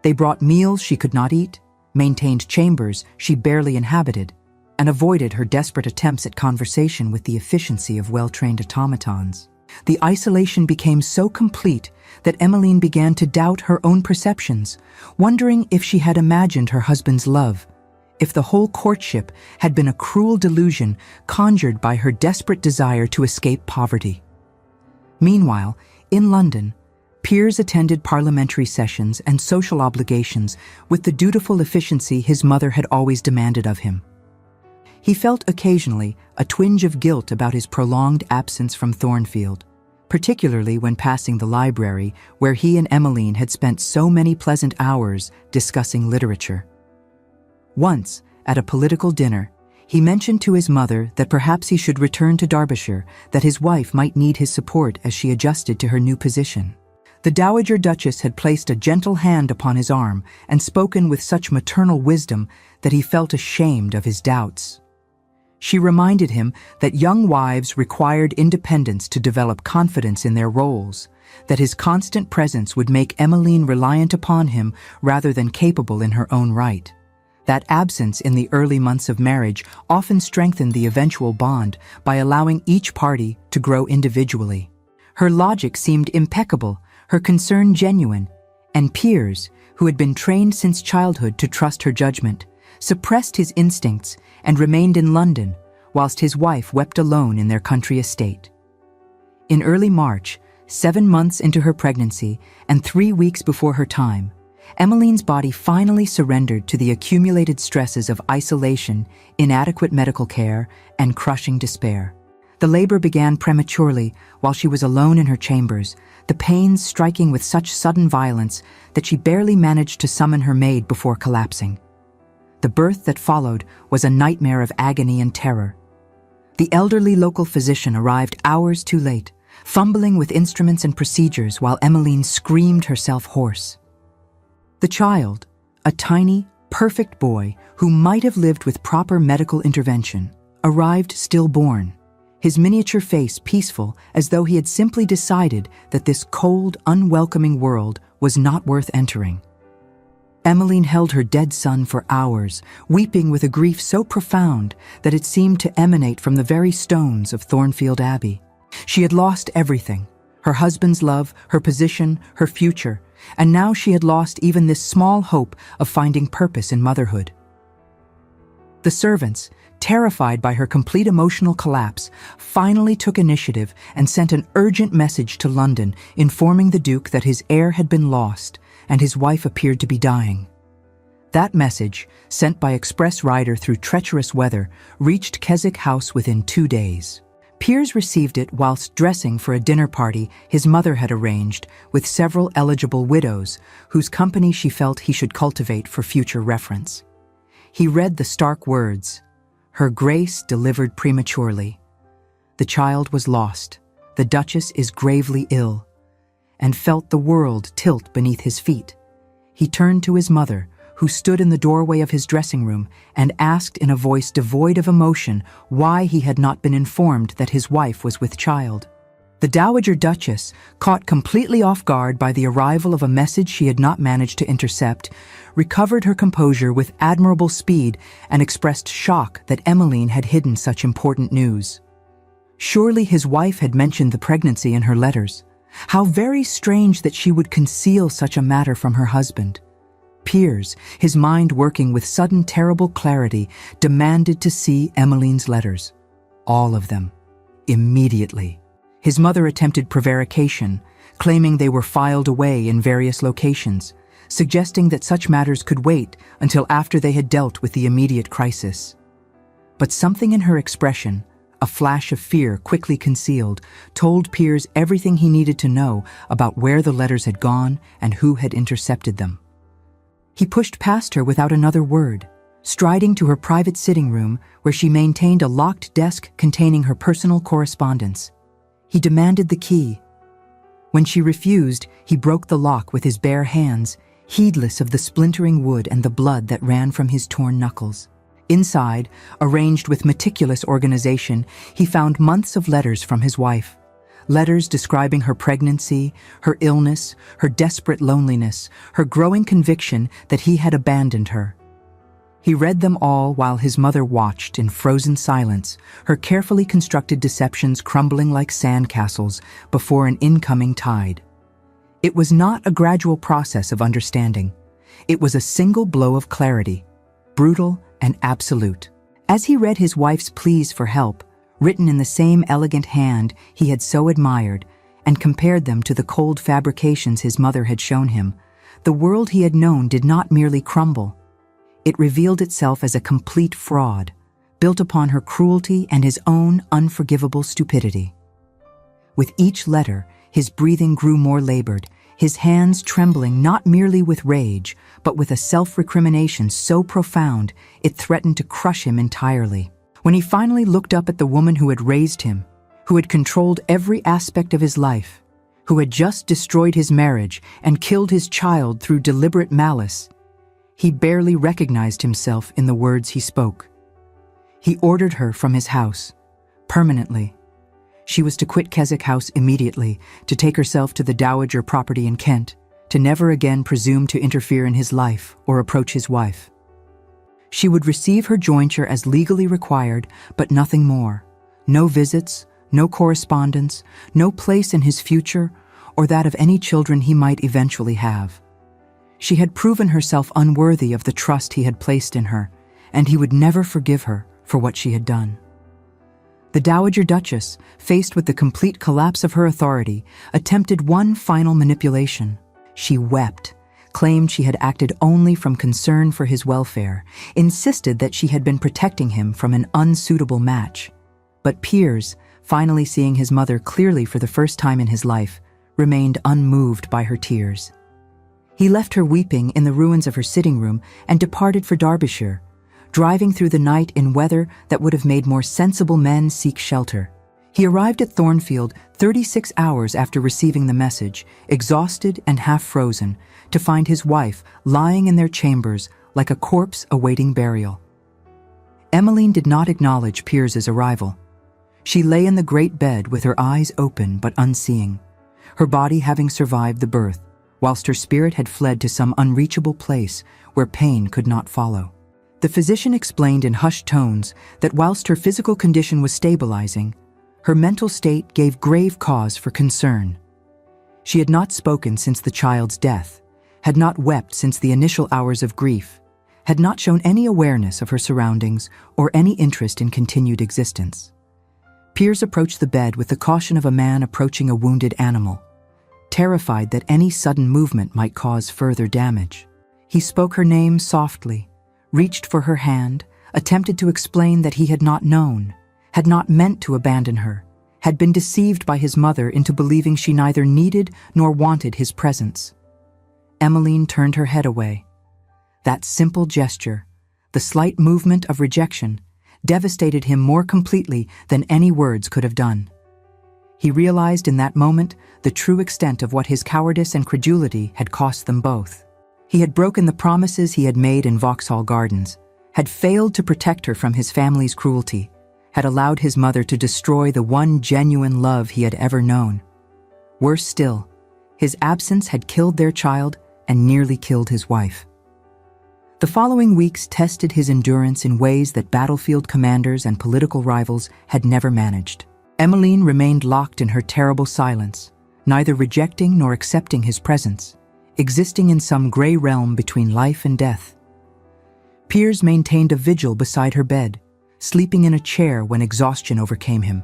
They brought meals she could not eat, maintained chambers she barely inhabited, and avoided her desperate attempts at conversation with the efficiency of well-trained automatons. The isolation became so complete that Emmeline began to doubt her own perceptions, wondering if she had imagined her husband's love, if the whole courtship had been a cruel delusion conjured by her desperate desire to escape poverty. Meanwhile, in London, Piers attended parliamentary sessions and social obligations with the dutiful efficiency his mother had always demanded of him. He felt occasionally a twinge of guilt about his prolonged absence from Thornfield, particularly when passing the library where he and Emmeline had spent so many pleasant hours discussing literature. Once, at a political dinner, he mentioned to his mother that perhaps he should return to Derbyshire, that his wife might need his support as she adjusted to her new position. The Dowager Duchess had placed a gentle hand upon his arm and spoken with such maternal wisdom that he felt ashamed of his doubts. She reminded him that young wives required independence to develop confidence in their roles, that his constant presence would make Emmeline reliant upon him rather than capable in her own right. That absence in the early months of marriage often strengthened the eventual bond by allowing each party to grow individually. Her logic seemed impeccable, her concern genuine, and Piers, who had been trained since childhood to trust her judgment, suppressed his instincts and remained in London, whilst his wife wept alone in their country estate. In early March, 7 months into her pregnancy and 3 weeks before her time, Emmeline's body finally surrendered to the accumulated stresses of isolation, inadequate medical care, and crushing despair. The labor began prematurely while she was alone in her chambers, the pains striking with such sudden violence that she barely managed to summon her maid before collapsing. The birth that followed was a nightmare of agony and terror. The elderly local physician arrived hours too late, fumbling with instruments and procedures while Emmeline screamed herself hoarse. The child, a tiny, perfect boy who might have lived with proper medical intervention, arrived stillborn, his miniature face peaceful as though he had simply decided that this cold, unwelcoming world was not worth entering. Emmeline held her dead son for hours, weeping with a grief so profound that it seemed to emanate from the very stones of Thornfield Abbey. She had lost everything, her husband's love, her position, her future, and now she had lost even this small hope of finding purpose in motherhood. The servants, terrified by her complete emotional collapse, finally took initiative and sent an urgent message to London informing the Duke that his heir had been lost and his wife appeared to be dying. That message, sent by express rider through treacherous weather, reached Keswick House within 2 days. Piers received it whilst dressing for a dinner party his mother had arranged with several eligible widows whose company she felt he should cultivate for future reference. He read the stark words, "Her Grace delivered prematurely. The child was lost. The Duchess is gravely ill," and felt the world tilt beneath his feet. He turned to his mother, who stood in the doorway of his dressing room, and asked in a voice devoid of emotion why he had not been informed that his wife was with child. The Dowager Duchess, caught completely off guard by the arrival of a message she had not managed to intercept, recovered her composure with admirable speed and expressed shock that Emmeline had hidden such important news. Surely his wife had mentioned the pregnancy in her letters. How very strange that she would conceal such a matter from her husband. Piers, his mind working with sudden terrible clarity, demanded to see Emmeline's letters. All of them. Immediately. His mother attempted prevarication, claiming they were filed away in various locations, suggesting that such matters could wait until after they had dealt with the immediate crisis. But something in her expression, a flash of fear quickly concealed, told Piers everything he needed to know about where the letters had gone and who had intercepted them. He pushed past her without another word, striding to her private sitting room where she maintained a locked desk containing her personal correspondence. He demanded the key. When she refused, he broke the lock with his bare hands, heedless of the splintering wood and the blood that ran from his torn knuckles. Inside, arranged with meticulous organization, he found months of letters from his wife. Letters describing her pregnancy, her illness, her desperate loneliness, her growing conviction that he had abandoned her. He read them all while his mother watched in frozen silence, her carefully constructed deceptions crumbling like sandcastles before an incoming tide. It was not a gradual process of understanding. It was a single blow of clarity, brutal and absolute. As he read his wife's pleas for help, written in the same elegant hand he had so admired, and compared them to the cold fabrications his mother had shown him, the world he had known did not merely crumble. It revealed itself as a complete fraud, built upon her cruelty and his own unforgivable stupidity. With each letter, his breathing grew more labored, his hands trembling not merely with rage, but with a self-recrimination so profound it threatened to crush him entirely. When he finally looked up at the woman who had raised him, who had controlled every aspect of his life, who had just destroyed his marriage and killed his child through deliberate malice, he barely recognized himself in the words he spoke. He ordered her from his house, permanently. She was to quit Keswick House immediately, to take herself to the Dowager property in Kent, to never again presume to interfere in his life or approach his wife. She would receive her jointure as legally required, but nothing more. No visits, no correspondence, no place in his future, or that of any children he might eventually have. She had proven herself unworthy of the trust he had placed in her, and he would never forgive her for what she had done. The Dowager Duchess, faced with the complete collapse of her authority, attempted one final manipulation. She wept, claimed she had acted only from concern for his welfare, insisted that she had been protecting him from an unsuitable match. But Piers, finally seeing his mother clearly for the first time in his life, remained unmoved by her tears. He left her weeping in the ruins of her sitting room and departed for Derbyshire, driving through the night in weather that would have made more sensible men seek shelter. He arrived at Thornfield 36 hours after receiving the message, exhausted and half frozen, to find his wife lying in their chambers like a corpse awaiting burial. Emmeline did not acknowledge Piers's arrival. She lay in the great bed with her eyes open but unseeing, her body having survived the birth, whilst her spirit had fled to some unreachable place where pain could not follow. The physician explained in hushed tones that whilst her physical condition was stabilizing, her mental state gave grave cause for concern. She had not spoken since the child's death, had not wept since the initial hours of grief, had not shown any awareness of her surroundings or any interest in continued existence. Piers approached the bed with the caution of a man approaching a wounded animal, terrified that any sudden movement might cause further damage. He spoke her name softly, reached for her hand, attempted to explain that he had not known, had not meant to abandon her, had been deceived by his mother into believing she neither needed nor wanted his presence. Emmeline turned her head away. That simple gesture, the slight movement of rejection, devastated him more completely than any words could have done. He realized in that moment the true extent of what his cowardice and credulity had cost them both. He had broken the promises he had made in Vauxhall Gardens, had failed to protect her from his family's cruelty, had allowed his mother to destroy the one genuine love he had ever known. Worse still, his absence had killed their child and nearly killed his wife. The following weeks tested his endurance in ways that battlefield commanders and political rivals had never managed. Emmeline remained locked in her terrible silence, neither rejecting nor accepting his presence, existing in some gray realm between life and death. Piers maintained a vigil beside her bed, sleeping in a chair when exhaustion overcame him,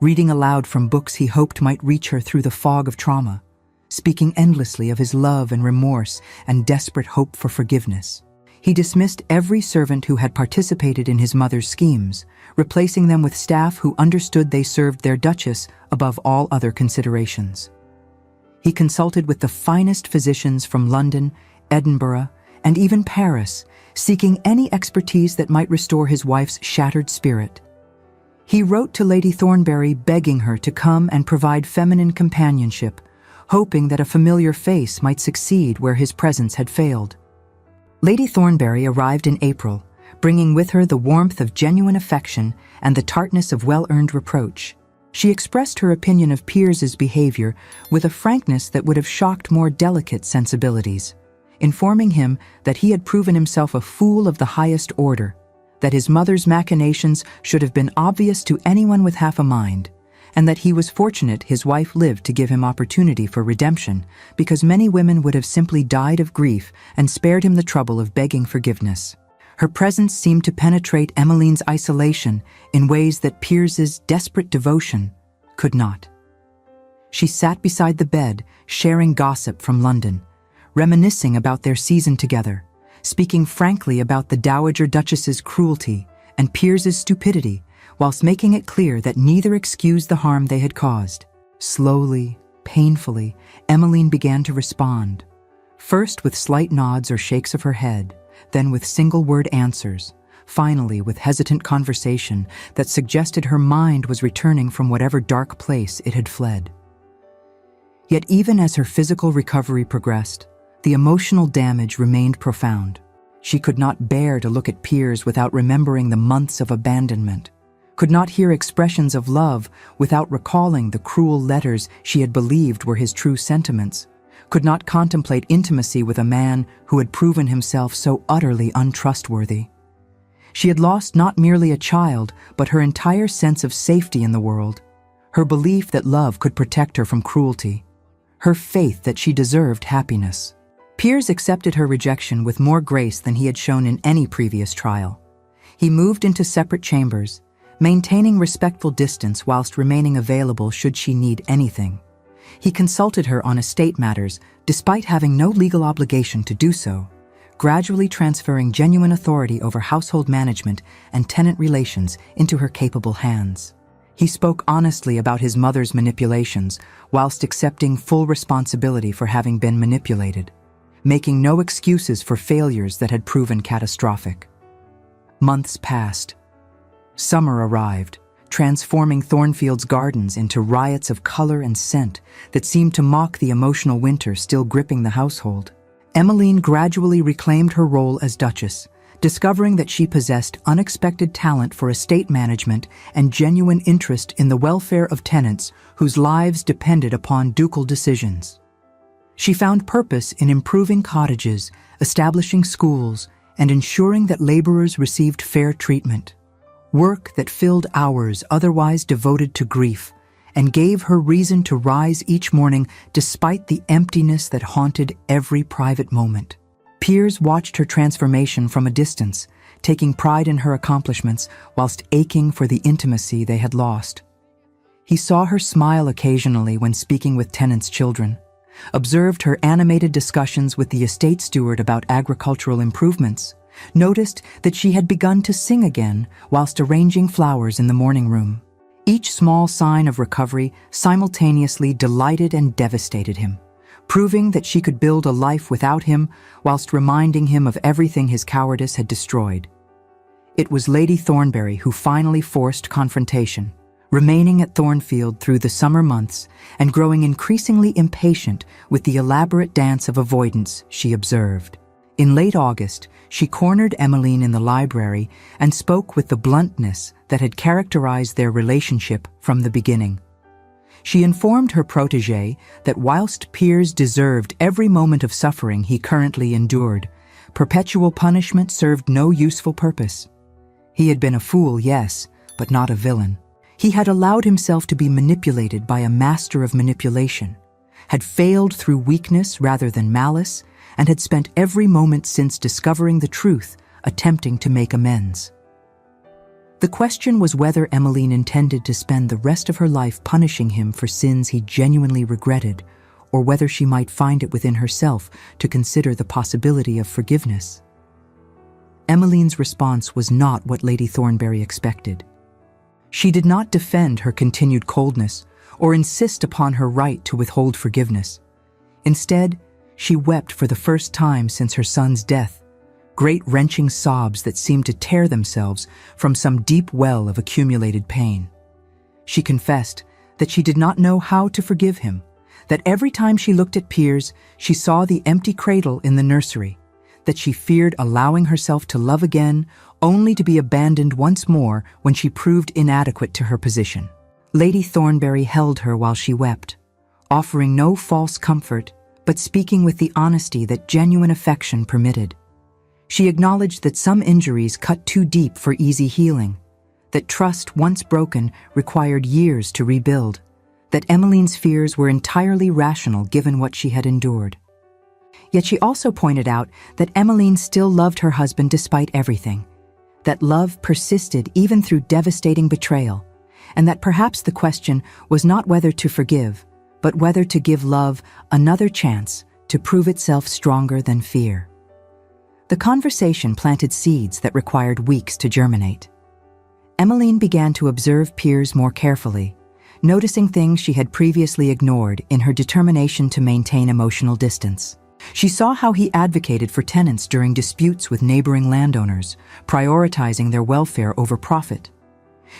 reading aloud from books he hoped might reach her through the fog of trauma, speaking endlessly of his love and remorse and desperate hope for forgiveness. He dismissed every servant who had participated in his mother's schemes, replacing them with staff who understood they served their Duchess above all other considerations. He consulted with the finest physicians from London, Edinburgh, and even Paris, seeking any expertise that might restore his wife's shattered spirit. He wrote to Lady Thornbury begging her to come and provide feminine companionship, hoping that a familiar face might succeed where his presence had failed. Lady Thornbury arrived in April, bringing with her the warmth of genuine affection and the tartness of well-earned reproach. She expressed her opinion of Piers's behavior with a frankness that would have shocked more delicate sensibilities, informing him that he had proven himself a fool of the highest order, that his mother's machinations should have been obvious to anyone with half a mind, and that he was fortunate his wife lived to give him opportunity for redemption, because many women would have simply died of grief and spared him the trouble of begging forgiveness. Her presence seemed to penetrate Emmeline's isolation in ways that Piers's desperate devotion could not. She sat beside the bed, sharing gossip from London, reminiscing about their season together, speaking frankly about the Dowager Duchess's cruelty and Piers's stupidity, whilst making it clear that neither excused the harm they had caused. Slowly, painfully, Emmeline began to respond, first with slight nods or shakes of her head, then with single-word answers, finally with hesitant conversation that suggested her mind was returning from whatever dark place it had fled. Yet even as her physical recovery progressed, the emotional damage remained profound. She could not bear to look at Piers without remembering the months of abandonment, could not hear expressions of love without recalling the cruel letters she had believed were his true sentiments, could not contemplate intimacy with a man who had proven himself so utterly untrustworthy. She had lost not merely a child, but her entire sense of safety in the world, her belief that love could protect her from cruelty, her faith that she deserved happiness. Piers accepted her rejection with more grace than he had shown in any previous trial. He moved into separate chambers, maintaining respectful distance whilst remaining available should she need anything. He consulted her on estate matters despite having no legal obligation to do so, gradually transferring genuine authority over household management and tenant relations into her capable hands. He spoke honestly about his mother's manipulations whilst accepting full responsibility for having been manipulated, making no excuses for failures that had proven catastrophic. Months passed. Summer arrived, transforming Thornfield's gardens into riots of color and scent that seemed to mock the emotional winter still gripping the household. Emmeline gradually reclaimed her role as Duchess, discovering that she possessed unexpected talent for estate management and genuine interest in the welfare of tenants whose lives depended upon ducal decisions. She found purpose in improving cottages, establishing schools, and ensuring that laborers received fair treatment. Work that filled hours otherwise devoted to grief and gave her reason to rise each morning despite the emptiness that haunted every private moment. Piers watched her transformation from a distance, taking pride in her accomplishments whilst aching for the intimacy they had lost. He saw her smile occasionally when speaking with tenants' children, observed her animated discussions with the estate steward about agricultural improvements, noticed that she had begun to sing again whilst arranging flowers in the morning room. Each small sign of recovery simultaneously delighted and devastated him, proving that she could build a life without him whilst reminding him of everything his cowardice had destroyed. It was Lady Thornbury who finally forced confrontation, remaining at Thornfield through the summer months and growing increasingly impatient with the elaborate dance of avoidance she observed. In late August, she cornered Emmeline in the library and spoke with the bluntness that had characterized their relationship from the beginning. She informed her protégé that whilst Piers deserved every moment of suffering he currently endured, perpetual punishment served no useful purpose. He had been a fool, yes, but not a villain. He had allowed himself to be manipulated by a master of manipulation, had failed through weakness rather than malice, and had spent every moment since discovering the truth attempting to make amends. The question was whether Emmeline intended to spend the rest of her life punishing him for sins he genuinely regretted, or whether she might find it within herself to consider the possibility of forgiveness. Emmeline's response was not what Lady Thornbury expected. She did not defend her continued coldness or insist upon her right to withhold forgiveness. Instead, she wept for the first time since her son's death, great wrenching sobs that seemed to tear themselves from some deep well of accumulated pain. She confessed that she did not know how to forgive him, that every time she looked at Piers, she saw the empty cradle in the nursery, that she feared allowing herself to love again, only to be abandoned once more when she proved inadequate to her position. Lady Thornbury held her while she wept, offering no false comfort, but speaking with the honesty that genuine affection permitted. She acknowledged that some injuries cut too deep for easy healing, that trust once broken required years to rebuild, that Emmeline's fears were entirely rational given what she had endured. Yet she also pointed out that Emmeline still loved her husband despite everything, that love persisted even through devastating betrayal, and that perhaps the question was not whether to forgive, but whether to give love another chance to prove itself stronger than fear. The conversation planted seeds that required weeks to germinate. Emmeline began to observe Piers more carefully, noticing things she had previously ignored in her determination to maintain emotional distance. She saw how he advocated for tenants during disputes with neighboring landowners, prioritizing their welfare over profit.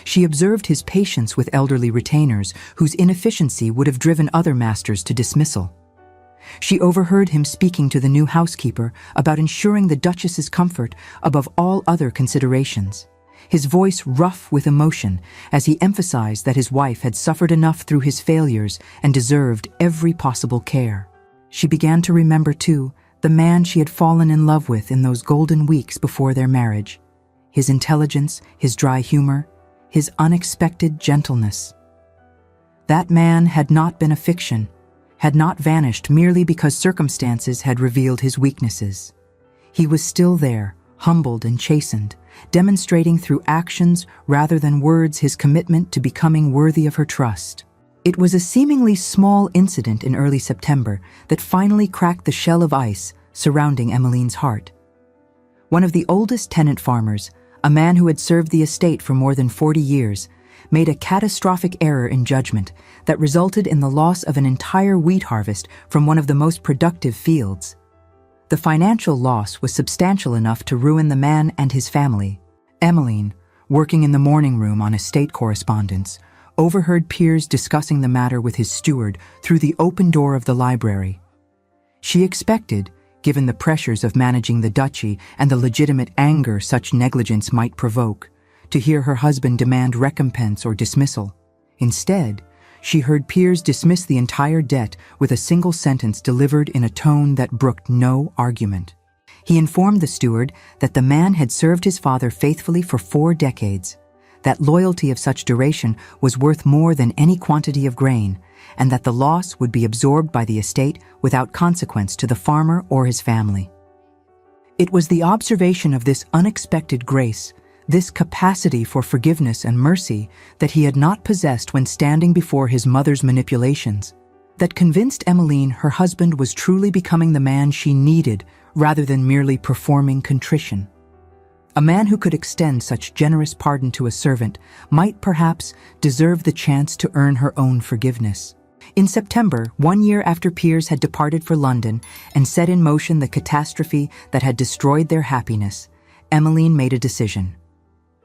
She observed his patience with elderly retainers whose inefficiency would have driven other masters to dismissal. She overheard him speaking to the new housekeeper about ensuring the Duchess's comfort above all other considerations, his voice rough with emotion as he emphasized that his wife had suffered enough through his failures and deserved every possible care. She began to remember, too, the man she had fallen in love with in those golden weeks before their marriage, his intelligence, his dry humor, his unexpected gentleness. That man had not been a fiction, had not vanished merely because circumstances had revealed his weaknesses. He was still there, humbled and chastened, demonstrating through actions rather than words his commitment to becoming worthy of her trust. It was a seemingly small incident in early September that finally cracked the shell of ice surrounding Emmeline's heart. One of the oldest tenant farmers, a man who had served the estate for more than 40 years, made a catastrophic error in judgment that resulted in the loss of an entire wheat harvest from one of the most productive fields. The financial loss was substantial enough to ruin the man and his family. Emmeline, working in the morning room on estate correspondence, overheard Piers discussing the matter with his steward through the open door of the library. She expected, given the pressures of managing the duchy and the legitimate anger such negligence might provoke, to hear her husband demand recompense or dismissal. Instead, she heard Piers dismiss the entire debt with a single sentence delivered in a tone that brooked no argument. He informed the steward that the man had served his father faithfully for 4 decades, that loyalty of such duration was worth more than any quantity of grain, and that the loss would be absorbed by the estate without consequence to the farmer or his family. It was the observation of this unexpected grace, this capacity for forgiveness and mercy that he had not possessed when standing before his mother's manipulations, that convinced Emmeline her husband was truly becoming the man she needed rather than merely performing contrition. A man who could extend such generous pardon to a servant might perhaps deserve the chance to earn her own forgiveness. In September, 1 year after Piers had departed for London and set in motion the catastrophe that had destroyed their happiness, Emmeline made a decision.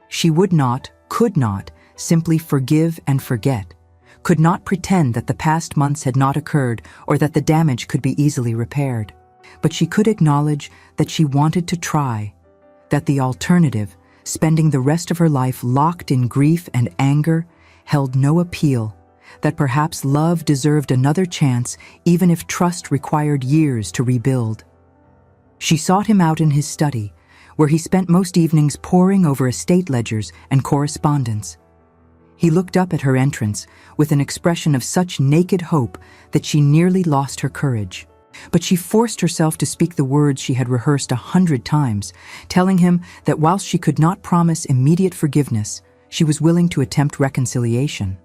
She would not, could not, simply forgive and forget, could not pretend that the past months had not occurred or that the damage could be easily repaired. But she could acknowledge that she wanted to try, that the alternative, spending the rest of her life locked in grief and anger, held no appeal, that perhaps love deserved another chance even if trust required years to rebuild. She sought him out in his study, where he spent most evenings poring over estate ledgers and correspondence. He looked up at her entrance with an expression of such naked hope that she nearly lost her courage. But she forced herself to speak the words she had rehearsed 100 times, telling him that whilst she could not promise immediate forgiveness, she was willing to attempt reconciliation.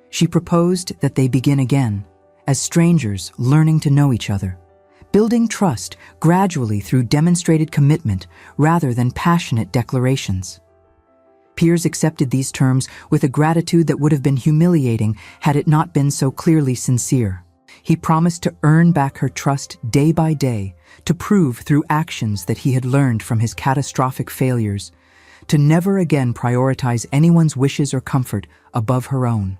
She proposed that they begin again, as strangers learning to know each other, building trust gradually through demonstrated commitment rather than passionate declarations. Piers accepted these terms with a gratitude that would have been humiliating had it not been so clearly sincere. He promised to earn back her trust day by day, to prove through actions that he had learned from his catastrophic failures, to never again prioritize anyone's wishes or comfort above her own.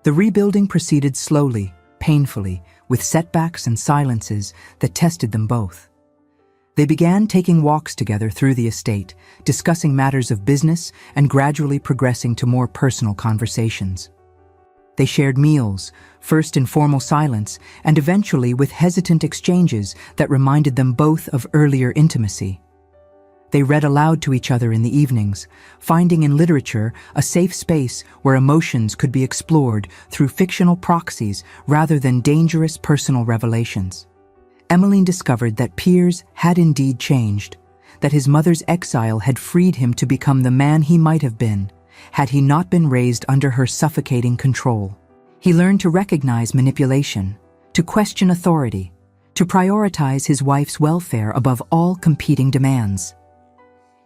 The rebuilding proceeded slowly, painfully, with setbacks and silences that tested them both. They began taking walks together through the estate, discussing matters of business and gradually progressing to more personal conversations. They shared meals, first in formal silence and eventually with hesitant exchanges that reminded them both of earlier intimacy. They read aloud to each other in the evenings, finding in literature a safe space where emotions could be explored through fictional proxies rather than dangerous personal revelations. Emmeline discovered that Piers had indeed changed, that his mother's exile had freed him to become the man he might have been, had he not been raised under her suffocating control. He learned to recognize manipulation, to question authority, to prioritize his wife's welfare above all competing demands.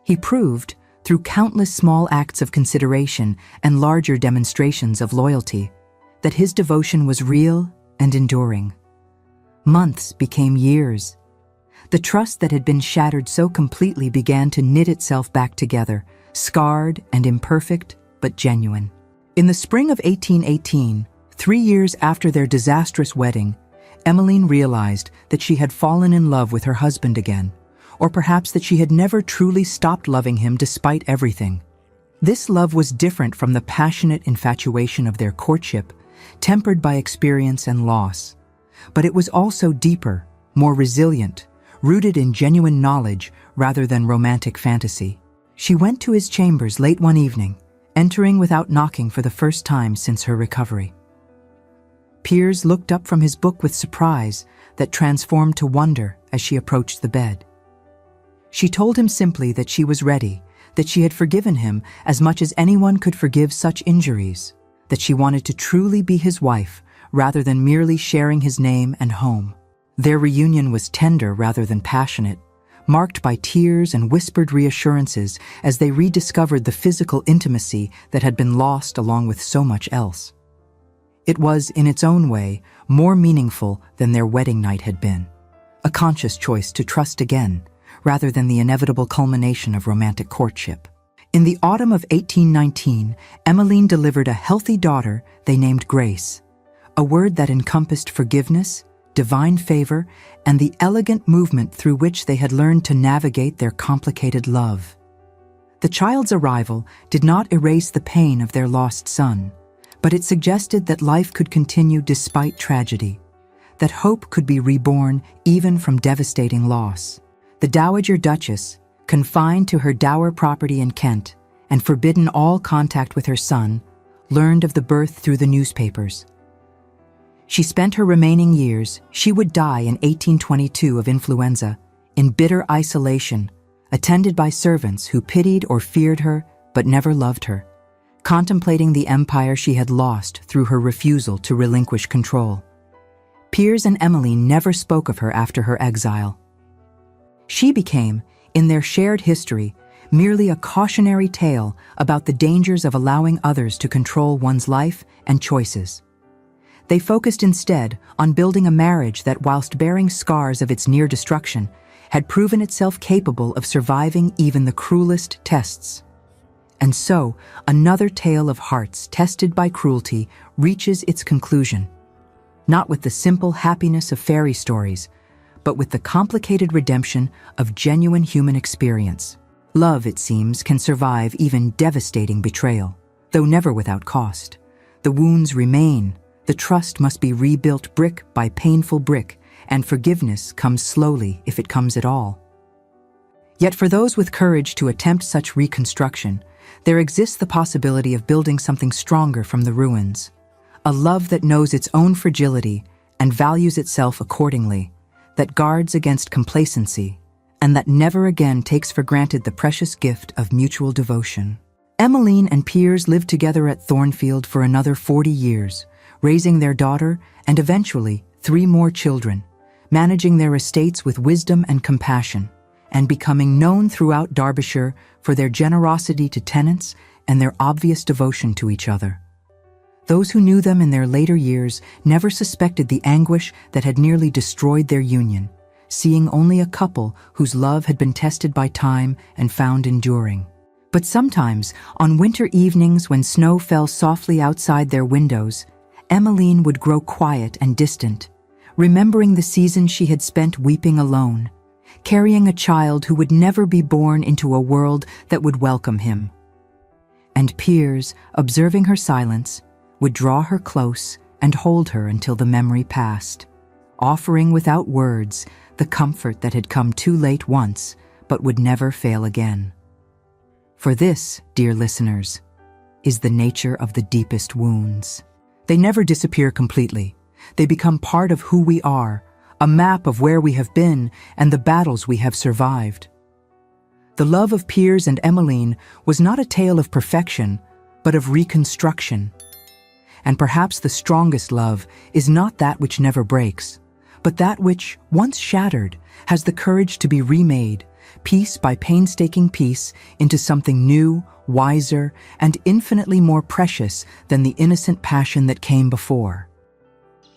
He proved, through countless small acts of consideration and larger demonstrations of loyalty, that his devotion was real and enduring. Months became years. The trust that had been shattered so completely began to knit itself back together, scarred and imperfect, but genuine. In the spring of 1818, 3 years after their disastrous wedding, Emmeline realized that she had fallen in love with her husband again, or perhaps that she had never truly stopped loving him despite everything. This love was different from the passionate infatuation of their courtship, tempered by experience and loss. But it was also deeper, more resilient, rooted in genuine knowledge rather than romantic fantasy. She went to his chambers late one evening, entering without knocking for the first time since her recovery. Piers looked up from his book with surprise that transformed to wonder as she approached the bed. She told him simply that she was ready, that she had forgiven him as much as anyone could forgive such injuries, that she wanted to truly be his wife rather than merely sharing his name and home. Their reunion was tender rather than passionate, marked by tears and whispered reassurances as they rediscovered the physical intimacy that had been lost along with so much else. It was, in its own way, more meaningful than their wedding night had been, a conscious choice to trust again, rather than the inevitable culmination of romantic courtship. In the autumn of 1819, Emmeline delivered a healthy daughter they named Grace, a word that encompassed forgiveness, divine favor, and the elegant movement through which they had learned to navigate their complicated love. The child's arrival did not erase the pain of their lost son, but it suggested that life could continue despite tragedy, that hope could be reborn even from devastating loss. The Dowager Duchess, confined to her dower property in Kent and forbidden all contact with her son, learned of the birth through the newspapers. She spent her remaining years, she would die in 1822 of influenza, in bitter isolation, attended by servants who pitied or feared her but never loved her, contemplating the empire she had lost through her refusal to relinquish control. Piers and Emmeline never spoke of her after her exile. She became, In their shared history, merely a cautionary tale about the dangers of allowing others to control one's life and choices. They focused instead on building a marriage that, whilst bearing scars of its near destruction, had proven itself capable of surviving even the cruelest tests. And so, another tale of hearts tested by cruelty reaches its conclusion, not with the simple happiness of fairy stories, but with the complicated redemption of genuine human experience. Love, it seems, can survive even devastating betrayal, though never without cost. The wounds remain, the trust must be rebuilt brick by painful brick, and forgiveness comes slowly if it comes at all. Yet for those with courage to attempt such reconstruction, there exists the possibility of building something stronger from the ruins. A love that knows its own fragility and values itself accordingly, that guards against complacency, and that never again takes for granted the precious gift of mutual devotion. Emmeline and Piers lived together at Thornfield for another 40 years, raising their daughter and eventually 3 more children, managing their estates with wisdom and compassion, and becoming known throughout Derbyshire for their generosity to tenants and their obvious devotion to each other. Those who knew them in their later years never suspected the anguish that had nearly destroyed their union, seeing only a couple whose love had been tested by time and found enduring. But sometimes, on winter evenings when snow fell softly outside their windows, Emmeline would grow quiet and distant, remembering the season she had spent weeping alone, carrying a child who would never be born into a world that would welcome him. And Piers, observing her silence, would draw her close and hold her until the memory passed, offering without words the comfort that had come too late once but would never fail again. For this, dear listeners, is the nature of the deepest wounds. They never disappear completely. They become part of who we are, a map of where we have been and the battles we have survived. The love of Piers and Emmeline was not a tale of perfection, but of reconstruction. And perhaps the strongest love is not that which never breaks, but that which, once shattered, has the courage to be remade, piece by painstaking piece, into something new, wiser, and infinitely more precious than the innocent passion that came before.